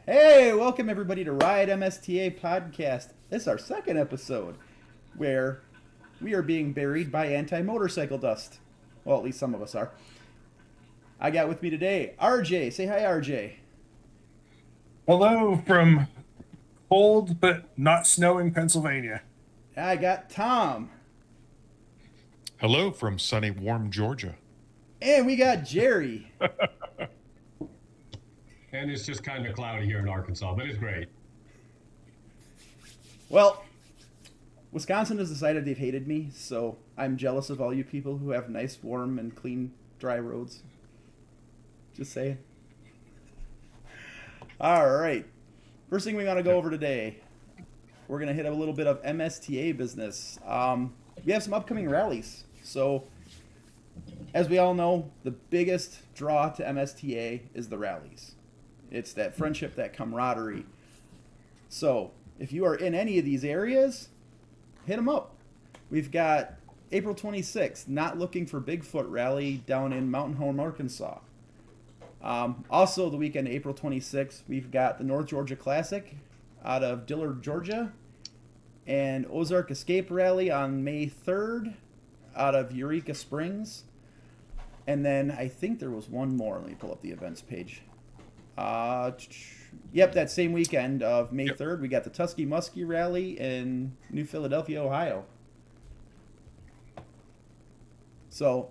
Hey, welcome everybody to RideMSTA Podcast. This is our second episode where we are being buried by anti-motorcycle dust. Well, at least some of us are. I got with me today RJ. Say hi, RJ. Hello from cold but not snowing Pennsylvania. I got Tom. Hello from sunny, warm Georgia. And we got Jerry. And it's just kind of cloudy here in Arkansas, but it's great. Well, Wisconsin has decided they've hated me, so I'm jealous of all you people who have nice, warm, and clean, dry roads. Just saying. All right. First thing we want to go over today, we're going to hit a little bit of MSTA business. We have some upcoming rallies. So, as we all know, the biggest draw to MSTA is the rallies. It's that friendship, that camaraderie. So, if you are in any of these areas, hit them up. We've got April 26th, Not Looking for Bigfoot rally down in Mountain Home, Arkansas. Also, the weekend, April 26th, we've got the North Georgia Classic out of Dillard, Georgia, and Ozark Escape Rally on May 3rd out of Eureka Springs. And then I think there was one more. Let me pull up the events page. Yep, that same weekend of May 3rd, we got the Tusky Muskie Rally in New Philadelphia, Ohio. So,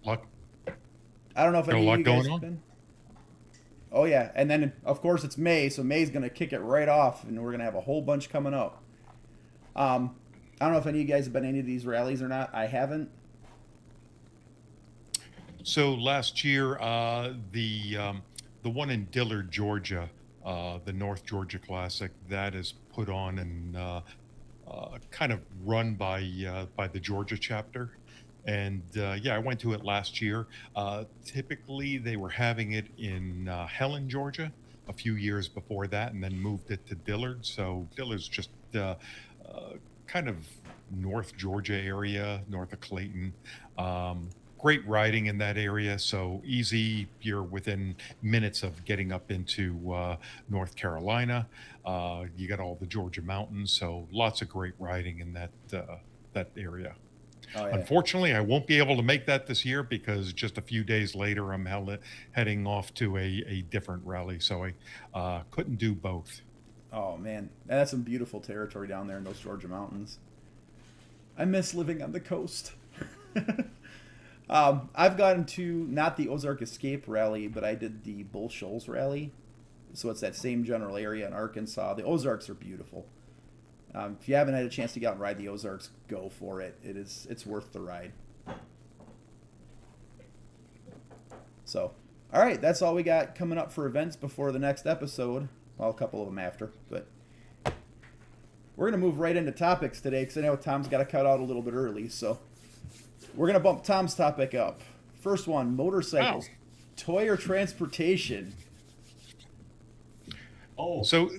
Luck. I don't know if Got a any lot of you guys going have on. been. Oh yeah, and then of course it's May, so May's gonna kick it right off, and we're gonna have a whole bunch coming up. I don't know if any of you guys have been to any of these rallies or not. I haven't. So last year, the one in Dillard, Georgia, the North Georgia Classic, that is put on and kind of run by the Georgia chapter. And yeah, I went to it last year. Typically, they were having it in Helen, Georgia, a few years before that, and then moved it to Dillard. So Dillard's just kind of North Georgia area, north of Clayton. Great riding in that area, so easy. You're within minutes of getting up into North Carolina. You got all the Georgia mountains, so lots of great riding in that area. Oh yeah. Unfortunately, I won't be able to make that this year because just a few days later, I'm heading off to a different rally, so I couldn't do both. Oh man, that's some beautiful territory down there in those Georgia mountains. I miss living on the coast. I've gotten to not the Ozark Escape Rally, but I did the Bull Shoals Rally. So it's that same general area in Arkansas. The Ozarks are beautiful. If you haven't had a chance to get out and ride the Ozarks, go for it. It's worth the ride. So, all right, that's all we got coming up for events before the next episode. Well, a couple of them after, but we're going to move right into topics today because I know Tom's got to cut out a little bit early. So we're going to bump Tom's topic up. First one, motorcycles, toy or transportation? Oh, So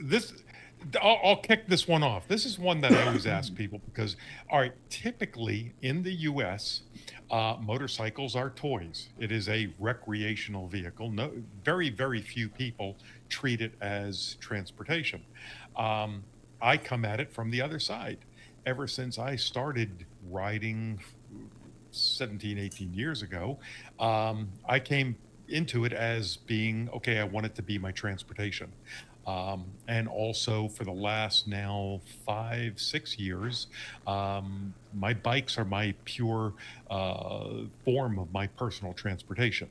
I'll kick this one off. This is one that I always ask people because, all right, typically in the U.S., motorcycles are toys. It is a recreational vehicle. No, very, very few people treat it as transportation. I come at it from the other side. Ever since I started riding 17, 18 years ago, I came into it as being, okay, I want it to be my transportation. And also for the last now 5, 6 years, my bikes are my pure form of my personal transportation.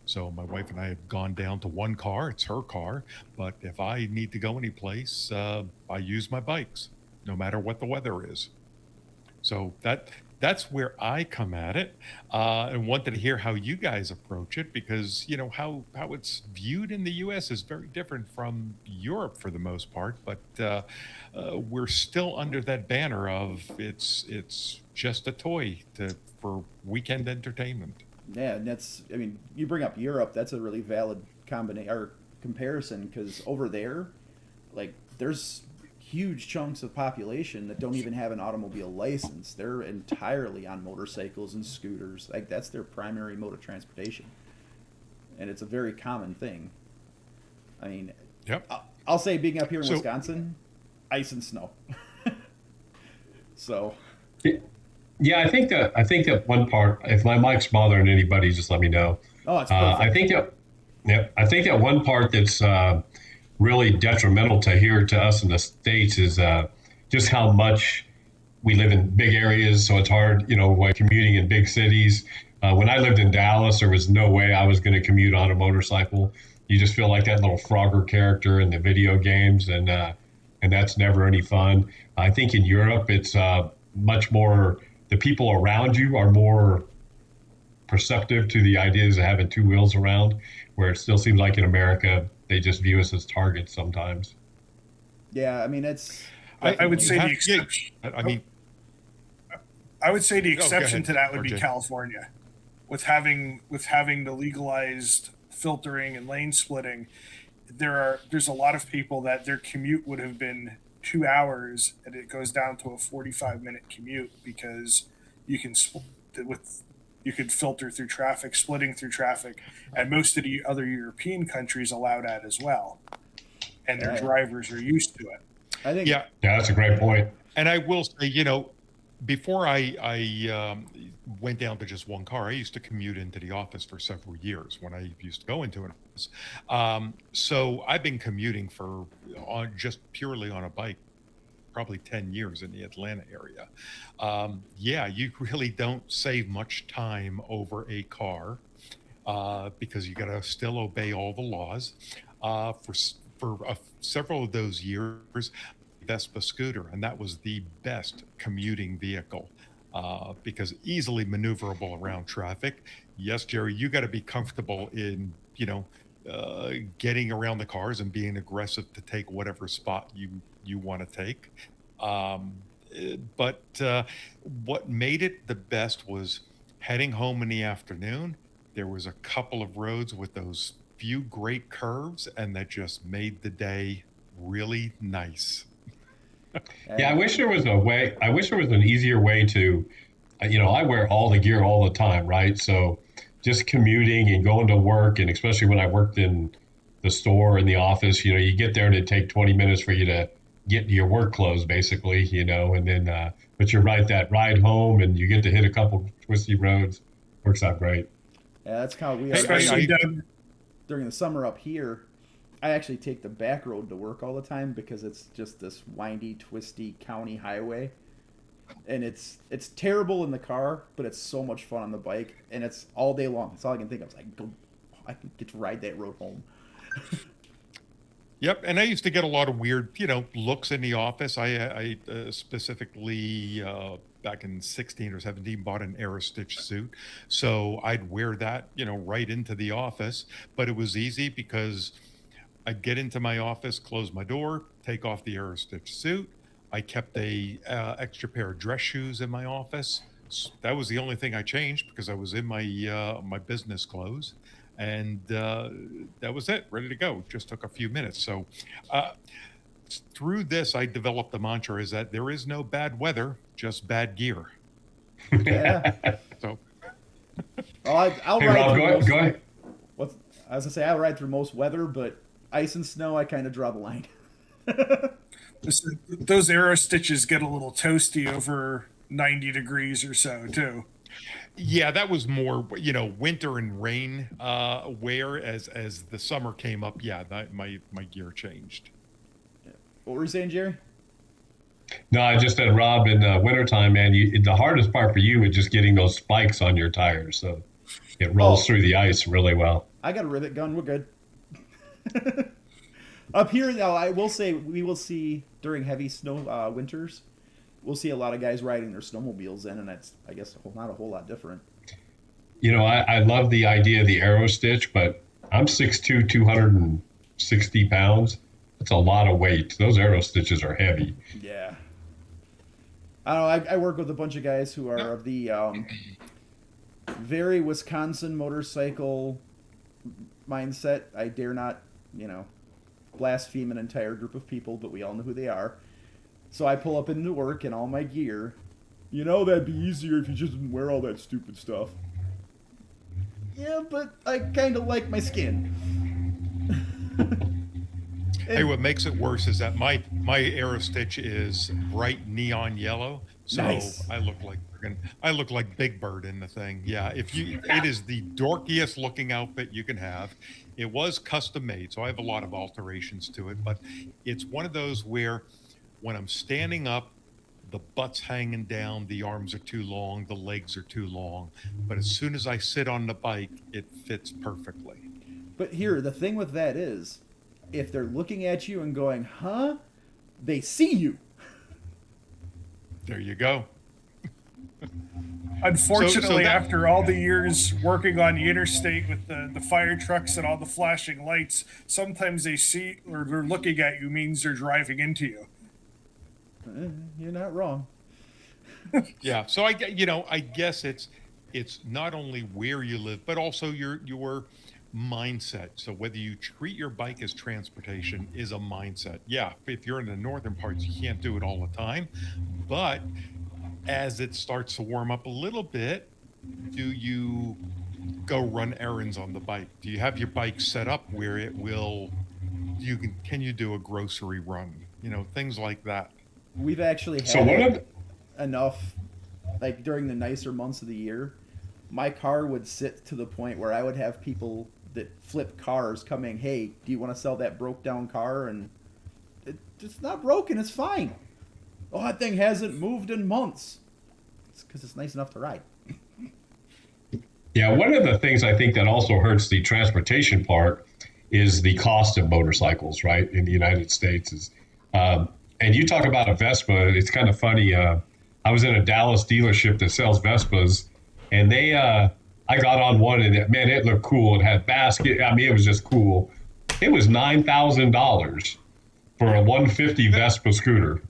So my wife and I have gone down to one car. It's her car. But if I need to go anyplace, I use my bikes, no matter what the weather is. So that's where I come at it, and wanted to hear how you guys approach it because you know how it's viewed in the U.S. is very different from Europe for the most part. But we're still under that banner of it's just a toy for weekend entertainment. Yeah, and I mean, you bring up Europe, that's a really valid combination or comparison because over there, like, there's huge chunks of population that don't even have an automobile license. They're entirely on motorcycles and scooters. Like, that's their primary mode of transportation. And it's a very common thing. I mean, Yep. I'll say being up here in So- Wisconsin, ice and snow. So Yeah, I think that one part. If my mic's bothering anybody, just let me know. oh, it's perfect. I think that one part that's really detrimental to us in the States is just how much we live in big areas. So it's hard, like commuting in big cities. When I lived in Dallas, there was no way I was going to commute on a motorcycle. You just feel like that little Frogger character in the video games, and that's never any fun. I think in Europe, it's much more. The people around you are more perceptive to the ideas of having two wheels around, where it still seems like in America they just view us as targets sometimes. Yeah, I mean it's. I would say You the have- yeah, exception. I mean, I would say the go exception ahead, to that would be RJ. California, with having the legalized filtering and lane splitting. There's a lot of people that their commute would have been 2 hours, and it goes down to a 45-minute commute because you can you could filter through traffic, splitting through traffic, and most of the other European countries allow that as well, and their Yeah. drivers are used to it. I think. yeah, Yeah, that's a great point. and I will say, before I went down to just one car, I used to commute into the office for several years when I used to go into an office. So I've been commuting just purely on a bike, probably 10 years in the Atlanta area. Yeah, you really don't save much time over a car because you got to still obey all the laws. For several of those years, Vespa scooter, and that was the best commuting vehicle because easily maneuverable around traffic. Yes, Jerry, you got to be comfortable in getting around the cars and being aggressive to take whatever spot you want to take. But what made it the best was heading home in the afternoon. There was a couple of roads with those few great curves, and that just made the day really nice. Yeah, I wish there was a way. I wish there was an easier way to, I wear all the gear all the time, right? So just commuting and going to work, and especially when I worked in the store and the office, you get there and it take 20 minutes for you to get to your work clothes, basically, and then, but you're right, that ride home and you get to hit a couple twisty roads, works out great. Yeah, that's how we are. Especially Doug, During the summer up here, I actually take the back road to work all the time because it's just this windy, twisty county highway. And it's terrible in the car, but it's so much fun on the bike, and it's all day long. That's all I can think of. It's like, I can get to ride that road home. Yep, and I used to get a lot of weird, looks in the office. I specifically back in 16 or 17 bought an Aerostitch suit, so I'd wear that, right into the office. But it was easy because I'd get into my office, close my door, take off the Aerostitch suit. I kept a extra pair of dress shoes in my office. That was the only thing I changed because I was in my my business clothes. And that was it, ready to go. Just took a few minutes. So through this, I developed the mantra is that there is no bad weather, just bad gear. Yeah. So I'll Hey, ride Rob, through go most, ahead. I was gonna say I'll ride through most weather, but ice and snow, I kind of draw the line. those arrow stitches get a little toasty over 90 degrees or so too. yeah, that was more, winter and rain wear as the summer came up. Yeah, my gear changed. What were you saying, Jerry? No, I just said, Rob, in the wintertime, man, the hardest part for you is just getting those spikes on your tires. So it rolls through the ice really well. I got a rivet gun. We're good. Up here, though, I will say we will see during heavy snow winters, we'll see a lot of guys riding their snowmobiles in, and that's, I guess, not a whole lot different. I love the idea of the arrow stitch, but I'm 6'2", 260 pounds. That's a lot of weight. Those arrow stitches are heavy. Yeah. I don't know. I work with a bunch of guys who are of the very Wisconsin motorcycle mindset. I dare not, blaspheme an entire group of people, but we all know who they are. So I pull up into work in all my gear. That'd be easier if you just didn't wear all that stupid stuff. Yeah, but I kind of like my skin. Hey, what makes it worse is that my Aerostitch is bright neon yellow, so Nice. I look like Big Bird in the thing. Yeah, it is the dorkiest looking outfit you can have. It was custom made, so I have a lot of alterations to it, but it's one of those where when I'm standing up, the butt's hanging down, the arms are too long, the legs are too long, but as soon as I sit on the bike, it fits perfectly. But here, the thing with that is, if they're looking at you and going, huh? They see you. There you go. Unfortunately, that- after all the years working on the interstate with the fire trucks and all the flashing lights, sometimes they see or they're looking at you means they're driving into you. You're not wrong. Yeah, so I guess it's not only where you live, but also your mindset. So whether you treat your bike as transportation is a mindset. Yeah, if you're in the northern parts, you can't do it all the time, but as it starts to warm up a little bit, do you go run errands on the bike? Do you have your bike set up where can you do a grocery run? Things like that. We've actually had So one of enough, like during the nicer months of the year, my car would sit to the point where I would have people that flip cars coming, hey, do you want to sell that broke down car? And it's not broken, it's fine. Oh, that thing hasn't moved in months. It's because it's nice enough to ride. Yeah, one of the things I think that also hurts the transportation part is the cost of motorcycles, right? In the United States and you talk about a Vespa. It's kind of funny. I was in a Dallas dealership that sells Vespas, and I got on one, and man, it looked cool. It had basket. I mean, it was just cool. It was $9,000 for a 150 Vespa scooter.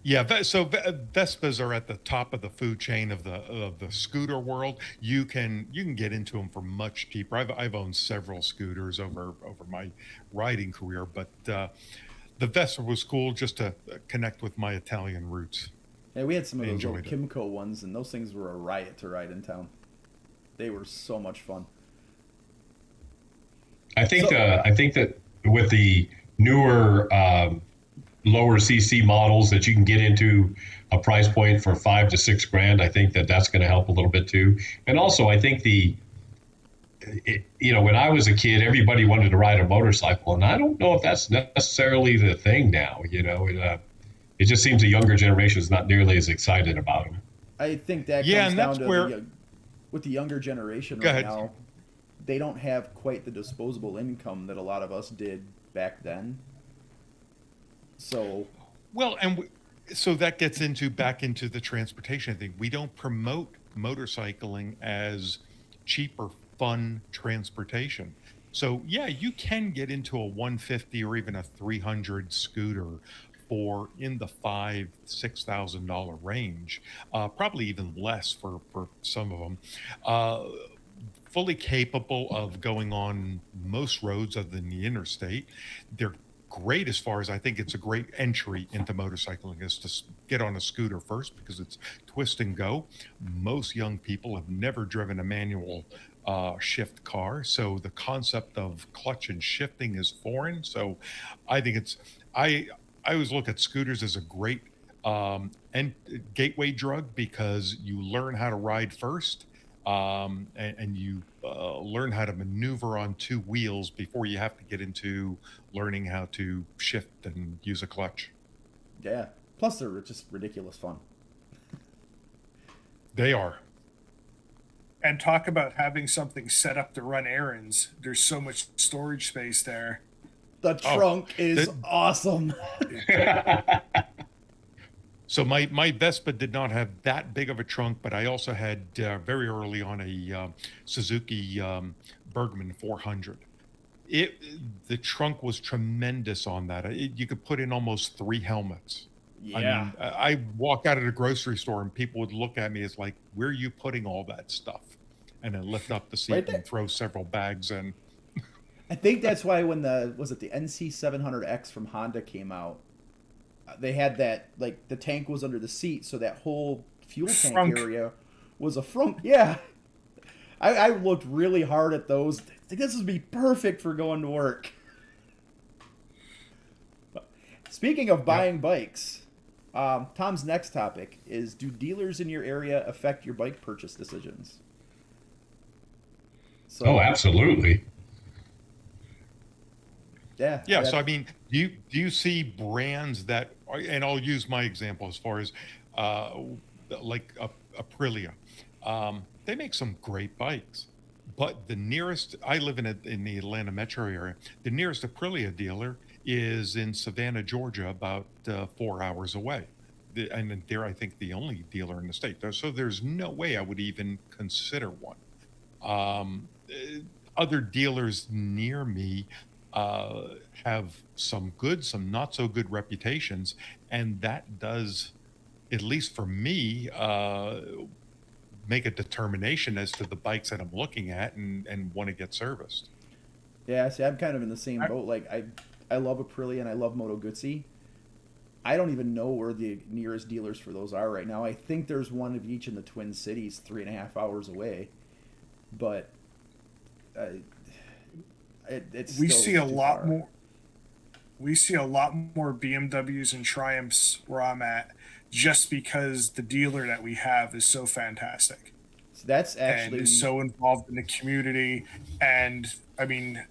Yeah, so Vespas are at the top of the food chain of the scooter world. You can get into them for much cheaper. I've owned several scooters over my riding career, but the Vespa was cool just to connect with my Italian roots. Yeah, we had some of I those little enjoyed it. Kimco ones, and those things were a riot to ride in town. They were so much fun. I think that with the newer lower CC models that you can get into a price point for $5,000 to $6,000, I think that's going to help a little bit too. And also, I think when I was a kid, everybody wanted to ride a motorcycle, and I don't know if that's necessarily the thing now. It just seems the younger generation is not nearly as excited about them. I think that Yeah, comes and down that's to where- with the younger generation Go right ahead. now, they don't have quite the disposable income that a lot of us did back then. So Well, so that gets back into the transportation thing. We don't promote motorcycling as cheap or fun transportation. So yeah, you can get into a 150 or even a 300 scooter for in the $5,000-$6,000 range, probably even less for some of them. Fully capable of going on most roads other than the interstate. They're great as far as I think it's a great entry into motorcycling is to get on a scooter first because it's twist and go. Most young people have never driven a manual shift car, so the concept of clutch and shifting is foreign. So I think I always look at scooters as a great and gateway drug because you learn how to ride first. And you learn how to maneuver on two wheels before you have to get into learning how to shift and use a clutch. yeah, plus they're just ridiculous fun. They are. And talk about having something set up to run errands. There's so much storage space there. The trunk is awesome. So my Vespa did not have that big of a trunk, but I also had very early on a Suzuki Bergman 400. The trunk was tremendous on that. You could put in almost 3 helmets. Yeah. I mean, I walk out of the grocery store and people would look at me as like, where are you putting all that stuff? And then lift up the seat Right there. and throw several bags in. I think that's why when the NC 700X from Honda came out, they had that, like, the tank was under the seat, so that whole fuel tank Frunk. area was a front. Yeah. I looked really hard at those. I think this would be perfect for going to work. Speaking of buying bikes, Tom's next topic is: do dealers in your area affect your bike purchase decisions? So, Oh, absolutely. yeah. Yeah. So I mean, do you see brands that, and I'll use my example as far as like Aprilia. They make some great bikes, but the nearest, I live in the Atlanta metro area. The nearest Aprilia dealer is in Savannah, Georgia, about 4 hours away. And they're, I think, the only dealer in the state. So there's no way I would even consider one. Other dealers near me have some good, some not so good reputations, and that does, at least for me, make a determination as to the bikes that I'm looking at and want to get serviced. Yeah, see, I'm kind of in the same boat. Like, I love Aprilia and I love Moto Guzzi. I don't even know where the nearest dealers for those are right now. I think there's one of each in the Twin Cities, 3.5 hours away. But it's we still see a too lot far. more. We see a lot more BMWs and Triumphs where I'm at, just because the dealer that we have is so fantastic. So that's And actually is so involved in the community. And I mean,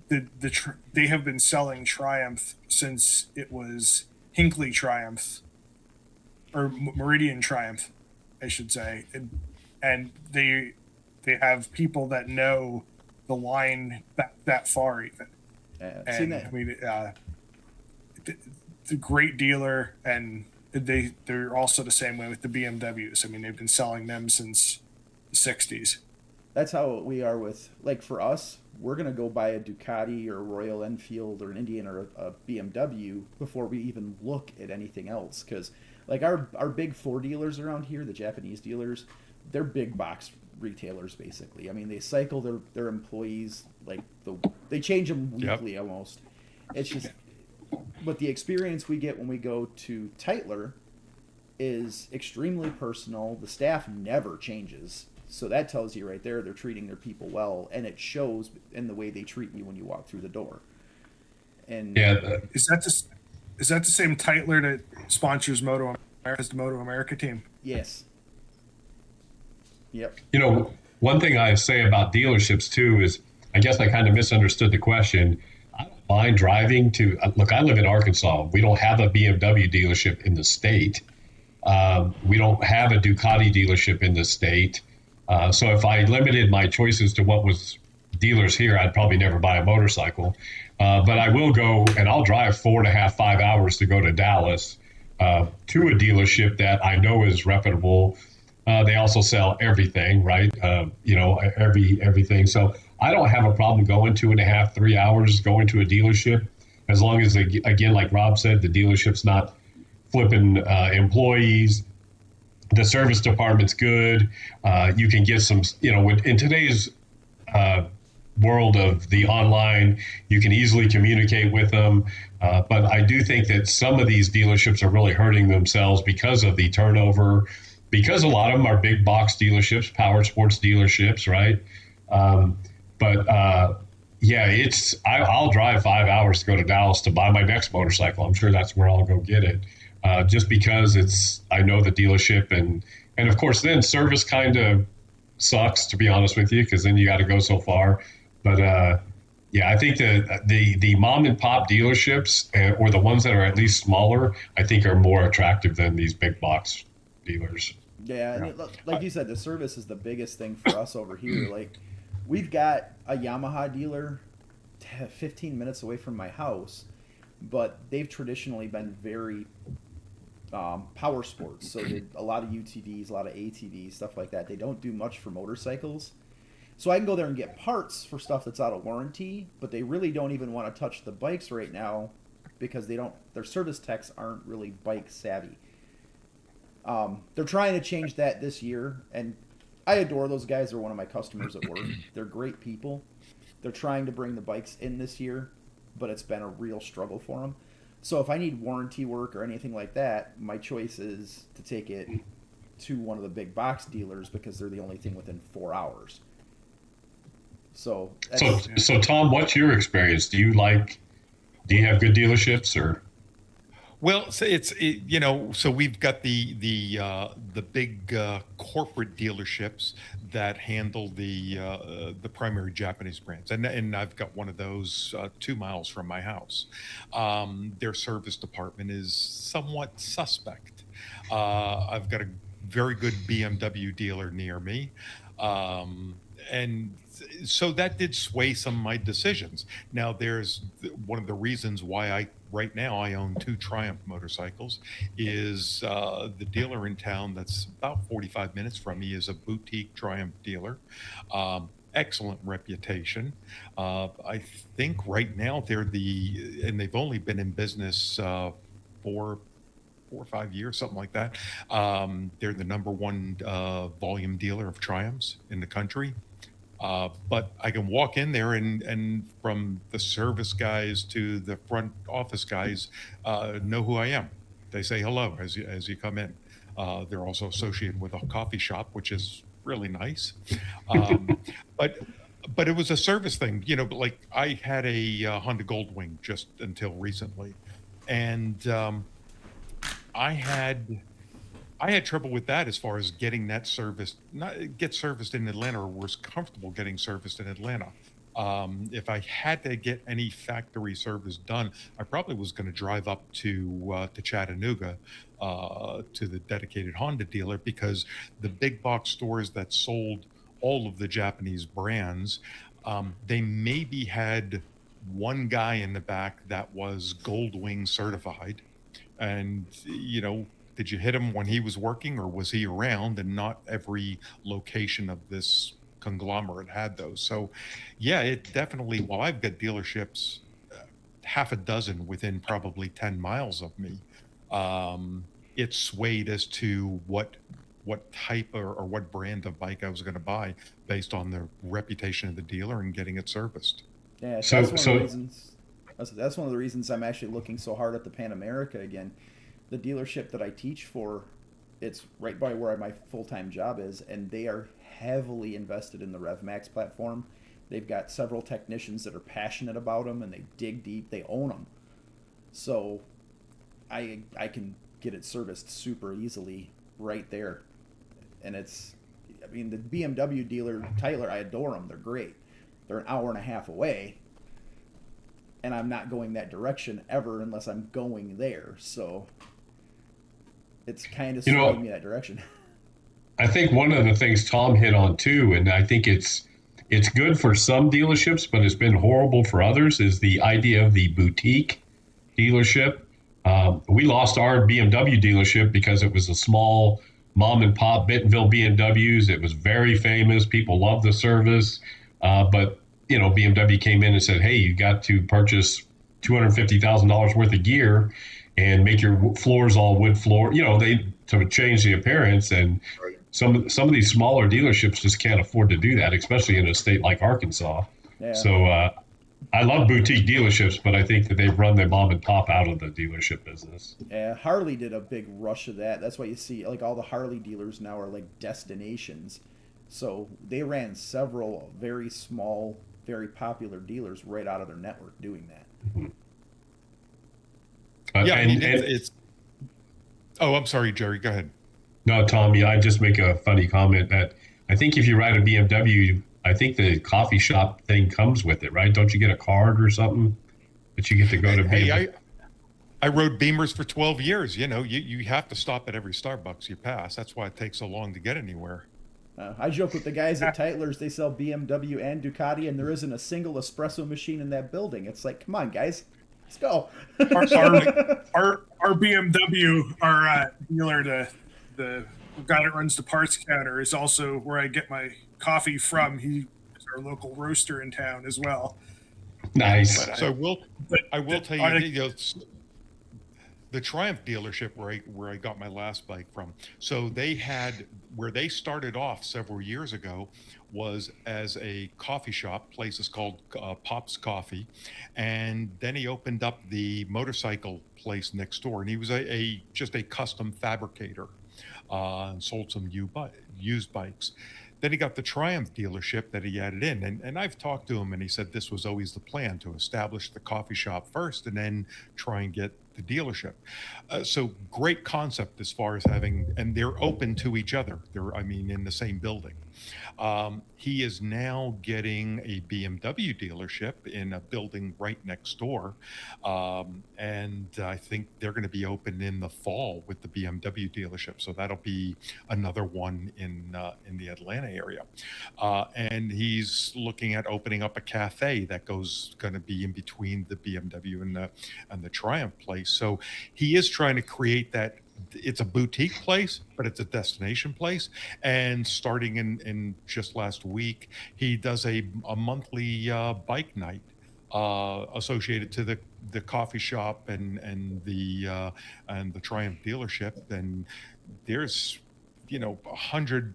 they have been selling Triumph since it was Hinckley Triumph, or Meridian Triumph, I should say. And they have people that know the line that far even. seen And that. I mean, the great dealer, and they're also the same way with the BMWs. I mean, they've been selling them since the 60s. That's how we are with, like, for us, we're going to go buy a Ducati or a Royal Enfield or an Indian or a BMW before we even look at anything else. Because, like, our big four dealers around here, the Japanese dealers, they're big box retailers, basically. I mean, they cycle their employees, like, they change them weekly almost. It's just, but the experience we get when we go to Tytler is extremely personal. The staff never changes. So that tells you right there they're treating their people well, and it shows in the way they treat you when you walk through the door. And Yeah. Is that the same Tytler that sponsors Moto America, as the Moto America team? yes. Yep. You know, one thing I say about dealerships too is, I guess I kind of misunderstood the question. I don't mind driving to, look, I live in Arkansas. We don't have a BMW dealership in the state. We don't have a Ducati dealership in the state. So if I limited my choices to what was dealers here, I'd probably never buy a motorcycle. But I will go, and I'll drive 4.5, 5 hours to go to Dallas to a dealership that I know is reputable. They also sell everything, right? Everything. So I don't have a problem going 2.5, 3 hours going to a dealership, as long as, again, like Rob said, the dealership's not flipping employees. The service department's good. You can get some, in today's world of the online, you can easily communicate with them. But I do think that some of these dealerships are really hurting themselves because of the turnover, because a lot of them are big box dealerships, power sports dealerships, right? I'll drive 5 hours to go to Dallas to buy my next motorcycle. I'm sure that's where I'll go get it. Just because I know the dealership, and of course then service kind of sucks, to be honest with you, because then you got to go so far. But I think the mom and pop dealerships, or the ones that are at least smaller, I think are more attractive than these big box dealers. Yeah, and like you said, the service is the biggest thing for us over here. Like, we've got a Yamaha dealer 15 minutes away from my house, but they've traditionally been very power sports. So a lot of UTVs, a lot of ATVs, stuff like that. They don't do much for motorcycles. So I can go there and get parts for stuff that's out of warranty, but they really don't even want to touch the bikes right now because their service techs aren't really bike savvy. They're trying to change that this year, and I adore those guys. They're one of my customers at work. They're great people. They're trying to bring the bikes in this year, but it's been a real struggle for them. So if I need warranty work or anything like that, my choice is to take it to one of the big box dealers because they're the only thing within 4 hours. So Tom, what's your experience? Do you have good dealerships, or? Well, so so we've got the big corporate dealerships that handle the primary Japanese brands, and I've got one of those 2 miles from my house. Their service department is somewhat suspect. I've got a very good BMW dealer near me, and so that did sway some of my decisions. Now, there's one of the reasons why right now I own two Triumph motorcycles is the dealer in town that's about 45 minutes from me is a boutique Triumph dealer. Excellent reputation. I think right now and they've only been in business for 4 or 5 years, something like that. They're the number one volume dealer of Triumphs in the country. But I can walk in there and from the service guys to the front office guys know who I am. They say hello as you come in. They're also associated with a coffee shop, which is really nice. But it was a service thing, But like I had a Honda Goldwing just until recently, and I had trouble with that as far as getting that serviced, not get serviced in Atlanta, or was comfortable getting serviced in Atlanta. If I had to get any factory service done, I probably was going to drive up to Chattanooga to the dedicated Honda dealer, because the big box stores that sold all of the Japanese brands, they maybe had one guy in the back that was Goldwing certified, and did you hit him when he was working, or was he around? And not every location of this conglomerate had those. So, yeah, it definitely. Well, I've got dealerships, half a dozen within probably 10 miles of me. It swayed as to what type or what brand of bike I was going to buy based on the reputation of the dealer and getting it serviced. Yeah, so that's one of the reasons. That's one of the reasons I'm actually looking so hard at the Pan America again. The dealership that I teach for, it's right by where my full-time job is, and they are heavily invested in the RevMax platform. They've got several technicians that are passionate about them, and they dig deep. They own them. So I can get it serviced super easily right there. And the BMW dealer, Tyler, I adore them. They're great. They're an hour and a half away, and I'm not going that direction ever unless I'm going there. So it's kind of swaying me that direction. I think one of the things Tom hit on too, and I think it's good for some dealerships, but it's been horrible for others, is the idea of the boutique dealership. We lost our BMW dealership because it was a small mom and pop Bentonville BMWs. It was very famous. People loved the service. But BMW came in and said, hey, you got to purchase $250,000 worth of gear and make your floors all wood floor. They to change the appearance, and some of these smaller dealerships just can't afford to do that, especially in a state like Arkansas. Yeah. So I love boutique dealerships, but I think that they've run their mom and pop out of the dealership business. Yeah, Harley did a big rush of that. That's why you see like all the Harley dealers now are like destinations. So they ran several very small, very popular dealers right out of their network doing that. Mm-hmm. It's. Oh, I'm sorry, Jerry. Go ahead. No, Tom. Yeah, I just make a funny comment that I think if you ride a BMW, I think the coffee shop thing comes with it, right? Don't you get a card or something that you get to go to? Hey, I rode Beamers for 12 years. You have to stop at every Starbucks you pass. That's why it takes so long to get anywhere. I joke with the guys at Tytler's. They sell BMW and Ducati, and there isn't a single espresso machine in that building. It's like, come on, guys, let's go. Our BMW, our dealer, the guy that runs the parts counter, is also where I get my coffee from. He is our local roaster in town as well. Nice. So I will tell you, the Triumph dealership where I got my last bike from. So they had, where they started off several years ago was as a coffee shop. Place is called Pop's Coffee, and then he opened up the motorcycle place next door, and he was just a custom fabricator, and sold some used bikes. Then he got the Triumph dealership that he added in, and I've talked to him, and he said this was always the plan, to establish the coffee shop first and then try and get the dealership. So great concept as far as having, and they're open to each other. They're, I mean, in the same building. He is now getting a BMW dealership in a building right next door. And I think they're going to be open in the fall with the BMW dealership. So that'll be another one in the Atlanta area. And he's looking at opening up a cafe that going to be in between the BMW and the Triumph place. So he is trying to create that. It's a boutique place, but it's a destination place. And starting in just last week, he does a monthly bike night associated to the coffee shop and the Triumph dealership. And there's 100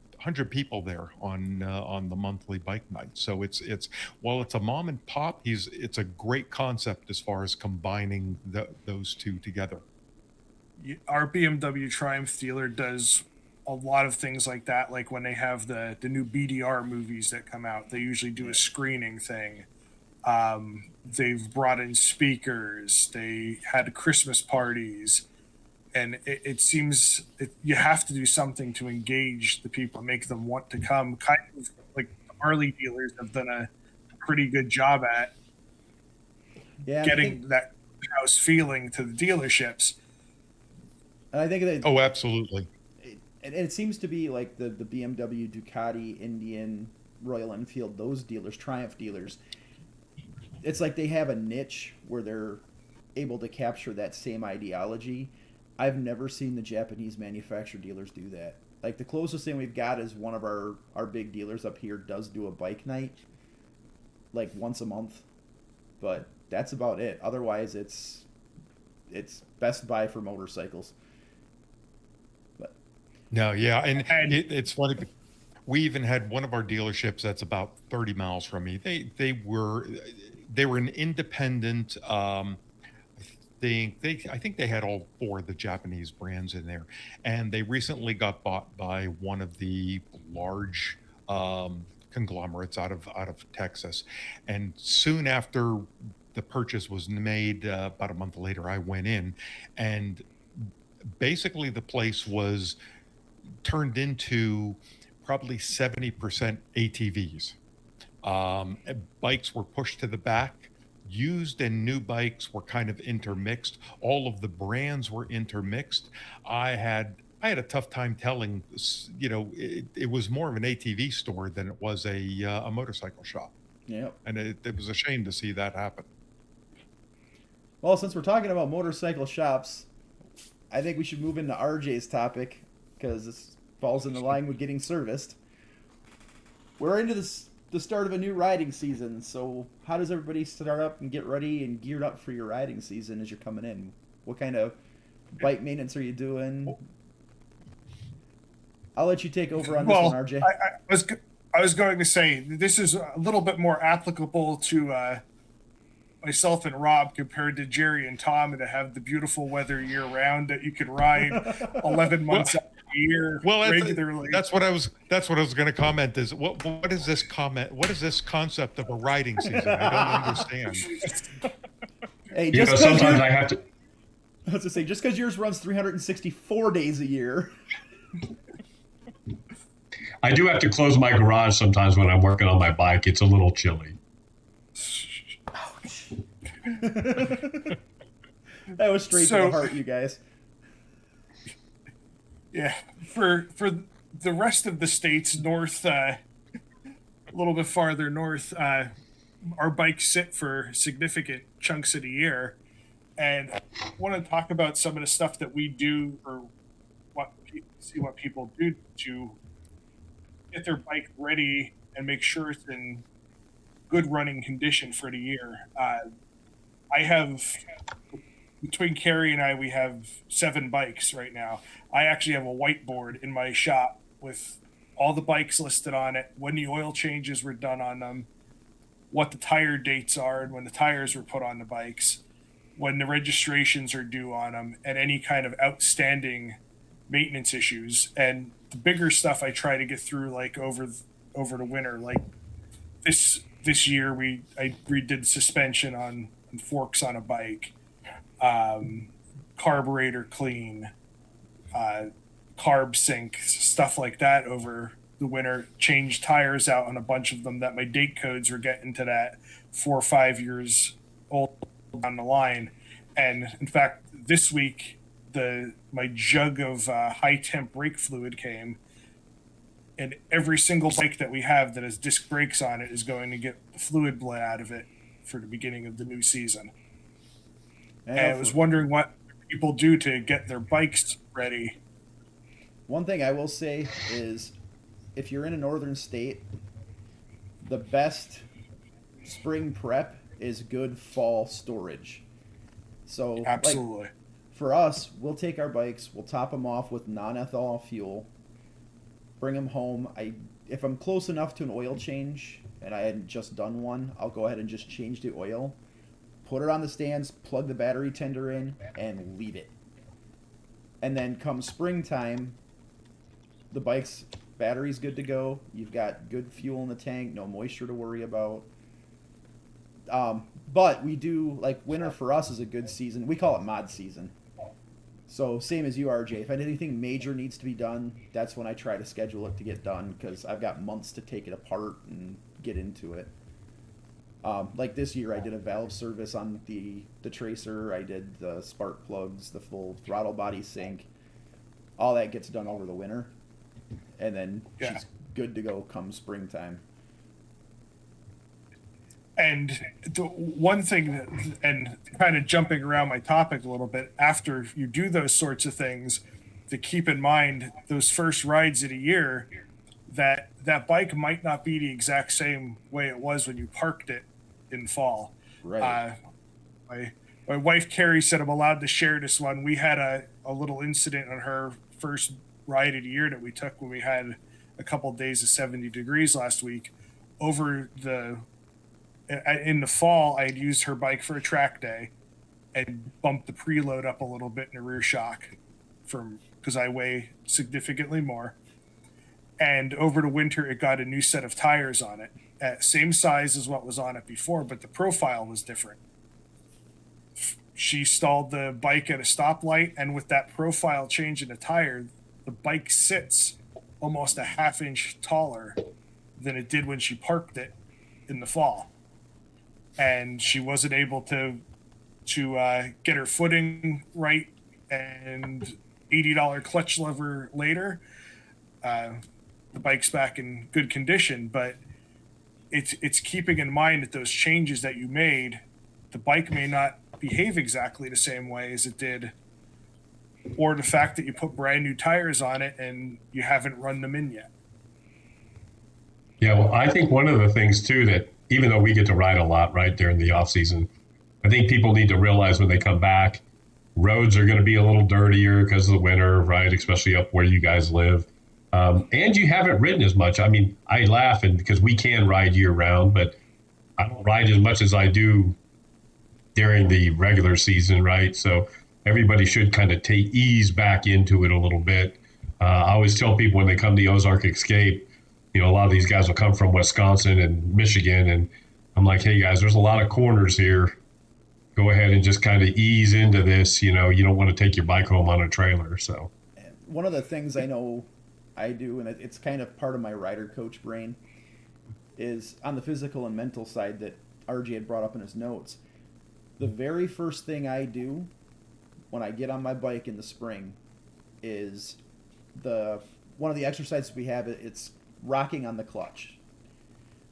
people there on the monthly bike night. So it's while it's a mom and pop, it's a great concept as far as combining those two together. Our BMW Triumph dealer does a lot of things like that. Like when they have the new BDR movies that come out, they usually do a screening thing. They've brought in speakers. They had Christmas parties. And it seems you have to do something to engage the people, make them want to come. Kind of like the Harley dealers have done a pretty good job at getting that house feeling to the dealerships. And I think that oh, absolutely. And it seems to be like the BMW, Ducati, Indian, Royal Enfield, those dealers, Triumph dealers. It's like they have a niche where they're able to capture that same ideology. I've never seen the Japanese manufacturer dealers do that. Like the closest thing we've got is one of our big dealers up here does do a bike night like once a month. But that's about it. Otherwise it's Best Buy for motorcycles. But no, yeah, and it's funny. We even had one of our dealerships that's about 30 miles from me. They were an independent. I think they had all 4 of the Japanese brands in there, and they recently got bought by one of the large conglomerates out of Texas. And soon after the purchase was made, about a month later, I went in, and basically the place was turned into probably 70% ATVs. Bikes were pushed to the back. Used and new bikes were kind of intermixed. All of the brands were intermixed. I had a tough time telling. It was more of an ATV store than it was a motorcycle shop. Yeah, and it was a shame to see that happen. Well, since we're talking about motorcycle shops, I think we should move into RJ's topic because this falls in the line with getting serviced. We're into the start of a new riding season, so how does everybody start up and get ready and geared up for your riding season as you're coming in? What kind of bike maintenance are you doing? I'll let you take over on this one, RJ. I was going to say this is a little bit more applicable to myself and Rob compared to Jerry and Tom, and to have the beautiful weather year round that you can ride 11 months out of the year regularly. That's what I was going to comment is what is this comment? What is this concept of a riding season? I don't understand. Hey, just sometimes I have to. I was to say, just because yours runs 364 days a year. I do have to close my garage sometimes when I'm working on my bike. It's a little chilly. Ouch. That was straight to the heart, you guys. Yeah, for the rest of the states north, a little bit farther north, our bikes sit for significant chunks of the year, and I want to talk about some of the stuff that we do, or see what people do to get their bike ready and make sure it's in good running condition for the year. I have, between Carrie and I, we have 7 bikes right now. I actually have a whiteboard in my shop with all the bikes listed on it, when the oil changes were done on them, what the tire dates are, and when the tires were put on the bikes, when the registrations are due on them, and any kind of outstanding maintenance issues. And the bigger stuff I try to get through, like over the winter. Like this year, I redid suspension on forks on a bike. carburetor clean, carb sync, stuff like that over the winter. Changed tires out on a bunch of them that my date codes were getting to that 4 or 5 years old down the line. And in fact, this week, my jug of high temp brake fluid came, and every single bike that we have that has disc brakes on it is going to get the fluid bled out of it for the beginning of the new season. And I was wondering what people do to get their bikes ready. One thing I will say is, if you're in a northern state, the best spring prep is good fall storage. So Absolutely. Like, for us, we'll take our bikes, we'll top them off with non-ethanol fuel, bring them home. If I'm close enough to an oil change and I hadn't just done one, I'll go ahead and just change the oil, put it on the stands, plug the battery tender in, and leave it. And then come springtime, the bike's battery's good to go. You've got good fuel in the tank, no moisture to worry about. But we do, like, winter for us is a good season. We call it mod season. So same as you, RJ. If anything major needs to be done, that's when I try to schedule it to get done, because I've got months to take it apart and get into it. Like this year, I did a valve service on the tracer. I did the spark plugs, the full throttle body sync. All that gets done over the winter, and then she's good to go come springtime. And the one thing, and kind of jumping around my topic a little bit, after you do those sorts of things, to keep in mind those first rides of the year, that bike might not be the exact same way it was when you parked it in fall. Right. My wife Carrie said I'm allowed to share this one. We had a little incident on her first ride of the year that we took when we had a couple of days of 70 degrees last week. In the fall, I had used her bike for a track day and bumped the preload up a little bit in the rear shock because I weigh significantly more. And over the winter, it got a new set of tires on it, same size as what was on it before, but the profile was different. She stalled the bike at a stoplight, and with that profile change in the tire, the bike sits almost a half-inch taller than it did when she parked it in the fall. And she wasn't able to get her footing right, and $80 clutch lever later, the bike's back in good condition. But it's keeping in mind that those changes that you made, the bike may not behave exactly the same way as it did, or the fact that you put brand new tires on it and you haven't run them in yet. Yeah, well, I think one of the things too, that even though we get to ride a lot right during the off season, I think people need to realize when they come back, roads are going to be a little dirtier because of the winter, right? Especially up where you guys live. And you haven't ridden as much. I mean, I laugh because we can ride year round, but I don't ride as much as I do during the regular season, right? So everybody should kind of ease back into it a little bit. I always tell people when they come to the Ozark Escape, a lot of these guys will come from Wisconsin and Michigan, and I'm like, hey guys, there's a lot of corners here. Go ahead and just kind of ease into this. You don't want to take your bike home on a trailer. So one of the things I know I do, and it's kind of part of my rider coach brain, is on the physical and mental side that RJ had brought up in his notes. The very first thing I do when I get on my bike in the spring is one of the exercises we have, it's rocking on the clutch.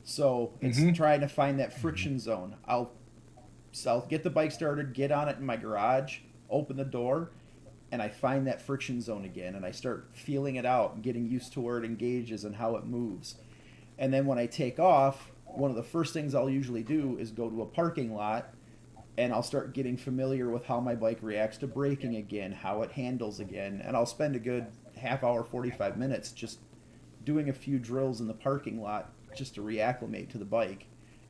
So it's trying to find that friction zone. I'll get the bike started, get on it in my garage, open the door, and I find that friction zone again, and I start feeling it out and getting used to where it engages and how it moves. And then when I take off, one of the first things I'll usually do is go to a parking lot, and I'll start getting familiar with how my bike reacts to braking again, how it handles again, and I'll spend a good half hour, 45 minutes just doing a few drills in the parking lot just to reacclimate to the bike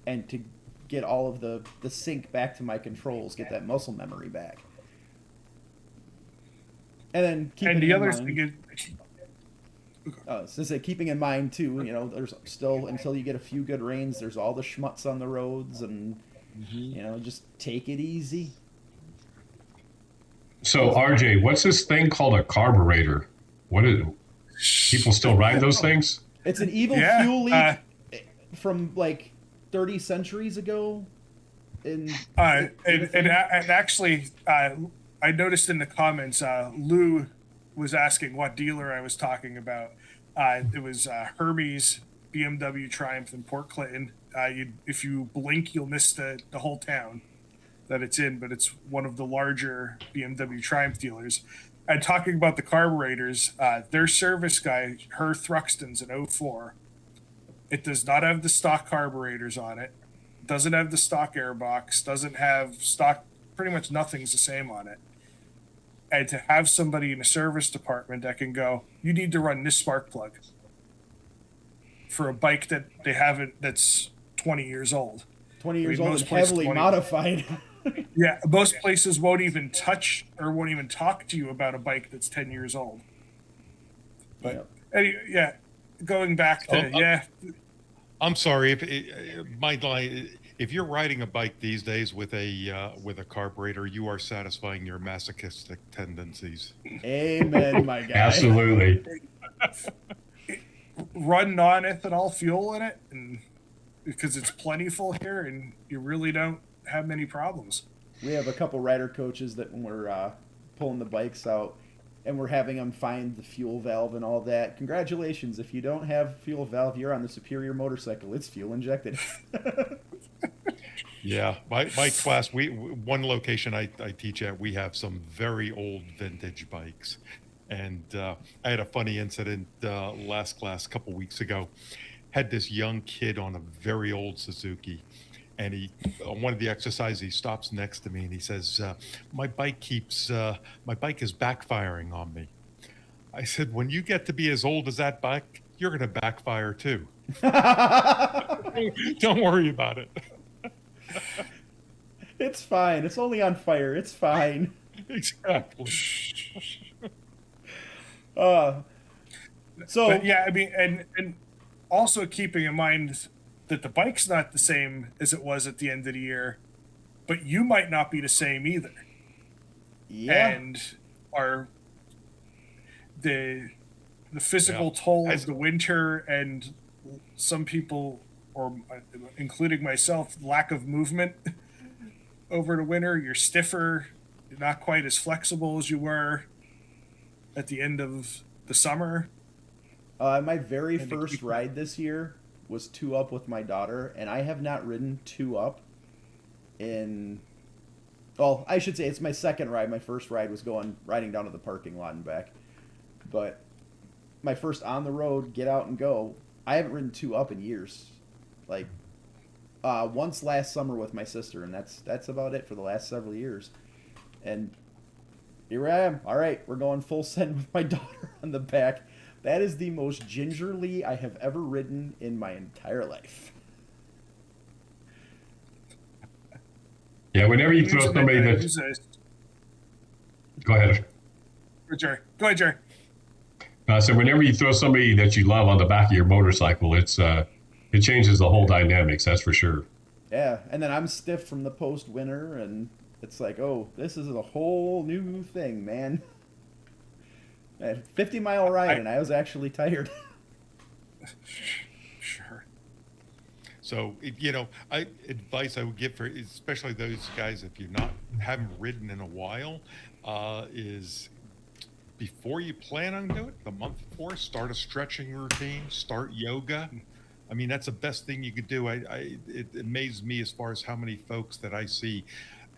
and to get all of the sync back to my controls, get that muscle memory back. And then keeping in mind too, there's still, until you get a few good rains, there's all the schmutz on the roads, and just take it easy. So RJ, what's this thing called a carburetor? What is people still ride those things? It's an evil Yeah, fuel leak from like 30 centuries ago. And actually, I noticed in the comments, Lou was asking what dealer I was talking about. It was Hermes BMW Triumph in Port Clinton. If you blink, you'll miss the whole town that it's in, but it's one of the larger BMW Triumph dealers. And talking about the carburetors, their service guy, her Thruxton's an 04. It does not have the stock carburetors on it. Doesn't have the stock airbox. Doesn't have stock. Pretty much nothing's the same on it. And to have somebody in a service department that can go, you need to run this spark plug for a bike that they haven't. That's 20 years old. 20 years old and heavily modified. Yeah, most places won't even touch or won't even talk to you about a bike that's 10 years old. But anyway, yeah, going back to I'm sorry if if you're riding a bike these days with a carburetor, you are satisfying your masochistic tendencies. Amen, my guy. Absolutely. Run non-ethanol fuel in it, and because it's plentiful here, and you really don't have many problems. We have a couple rider coaches that when we're pulling the bikes out and we're having them find the fuel valve and all that. Congratulations. If you don't have fuel valve, you're on the superior motorcycle. It's fuel injected. Yeah, my class, one location I teach at, we have some very old vintage bikes. And I had a funny incident last class a couple weeks ago. Had this young kid on a very old Suzuki. And he, on one of the exercises, he stops next to me and he says, my bike is backfiring on me. I said, when you get to be as old as that bike, you're going to backfire too. Don't worry about it. It's fine. It's only on fire. It's fine. Exactly. But yeah, I mean, and also keeping in mind that the bike's not the same as it was at the end of the year, but you might not be the same either. Yeah. And the physical toll of the winter, and some people, or including myself, lack of movement over the winter. You're stiffer, you're not quite as flexible as you were at the end of the summer. My very first ride this year was 2-up with my daughter, and I have not ridden 2-up in, well, I should say it's my second ride. My first ride was riding down to the parking lot and back. But my first on the road, get out and go, I haven't ridden 2-up in years. Like, once last summer with my sister, and that's about it for the last several years. And here I am. All right, we're going full send with my daughter on the back. That is the most gingerly I have ever ridden in my entire life. Yeah, whenever you throw somebody that... Go ahead. Go ahead, Jerry. So whenever you throw somebody that you love on the back of your motorcycle, it changes the whole dynamics, that's for sure. Yeah, and then I'm stiff from the post-winter, and it's like, oh, this is a whole new thing, man. 50-mile ride, and I was actually tired. Sure. So, advice I would give for, especially those guys, if you haven't ridden in a while, is before you plan on doing it, the month before, start a stretching routine, start yoga. I mean, that's the best thing you could do. It amazes me as far as how many folks that I see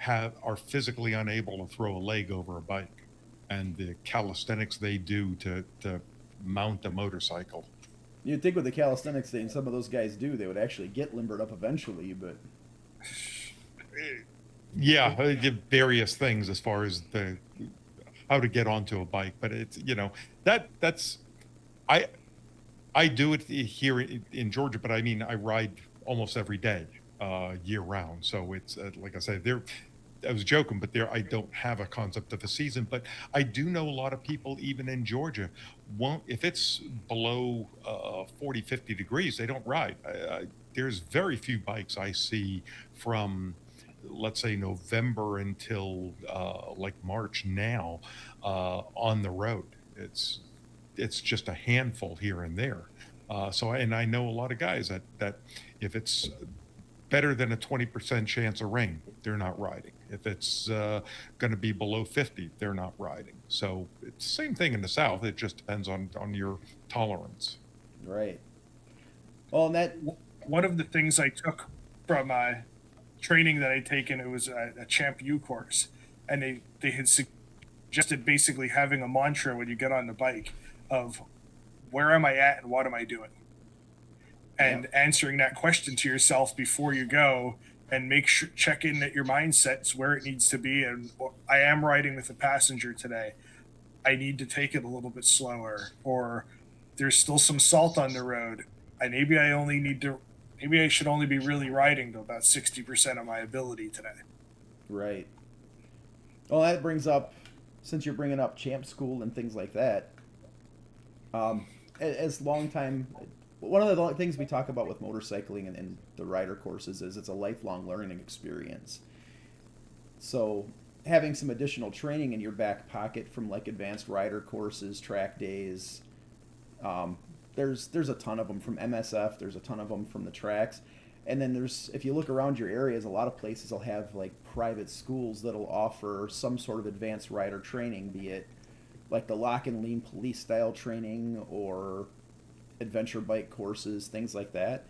are physically unable to throw a leg over a bike, and the calisthenics they do to mount a motorcycle. You'd think with the calisthenics thing, some of those guys do, they would actually get limbered up eventually, but... Yeah, they did various things as far as how to get onto a bike, but it's, that's I do it here in Georgia, but I mean, I ride almost every day, year round. So it's like I said, I was joking, but I don't have a concept of a season, but I do know a lot of people, even in Georgia, if it's below 40, 50 degrees, they don't ride. There's very few bikes I see from let's say November until like March now on the road. It's just a handful here and there. And I know a lot of guys that if it's better than a 20% chance of rain, they're not riding. If it's going to be below 50, they're not riding. So it's the same thing in the South. It just depends on your tolerance. Right. Well, and that One of the things I took from training that I'd taken, it was a Champ U course, and they had suggested basically having a mantra when you get on the bike of where am I at and what am I doing, and answering that question to yourself before you go, and make sure check in that your mindset's where it needs to be. And I am riding with a passenger today. I need to take it a little bit slower, or there's still some salt on the road. Maybe I should only be really riding to about 60% of my ability today. Right. Well, that brings up, since you're bringing up Champ School and things like that, as long time, one of the things we talk about with motorcycling and the rider courses is it's a lifelong learning experience. So having some additional training in your back pocket from like advanced rider courses, track days, there's a ton of them from MSF. There's a ton of them from the tracks. And then if you look around your areas, a lot of places will have like private schools that'll offer some sort of advanced rider training, be it like the lock and lean police style training or adventure bike courses, things like that.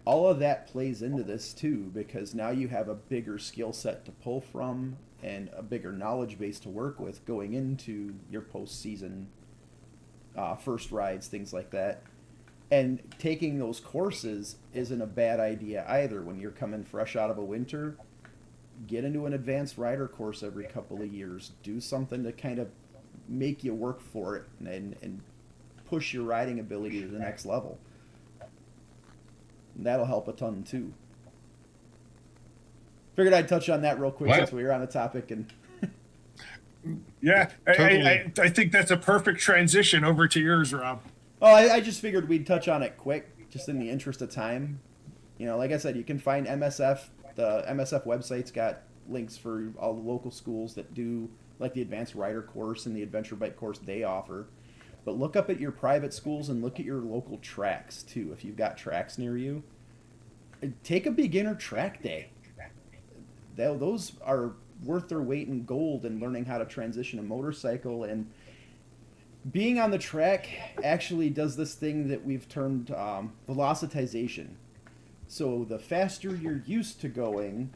All of that plays into this too, because now you have a bigger skill set to pull from and a bigger knowledge base to work with going into your postseason first rides, things like that. And taking those courses isn't a bad idea either. When you're coming fresh out of a winter, get into an advanced rider course every couple of years. Do something to kind of make you work for it and push your riding ability to the next level. And that'll help a ton too. Figured I'd touch on that real quick since we were on the topic. And yeah, Totally. I think that's a perfect transition over to yours, Rob. Oh, I just figured we'd touch on it quick, just in the interest of time. You know, like I said, you can find MSF. The MSF website's got links for all the local schools that do like the advanced rider course and the adventure bike course they offer. But look up at your private schools and look at your local tracks too. If you've got tracks near you, take a beginner track day. Those are worth their weight in gold in learning how to transition a motorcycle. And being on the track actually does this thing that we've termed velocitization. So the faster you're used to going,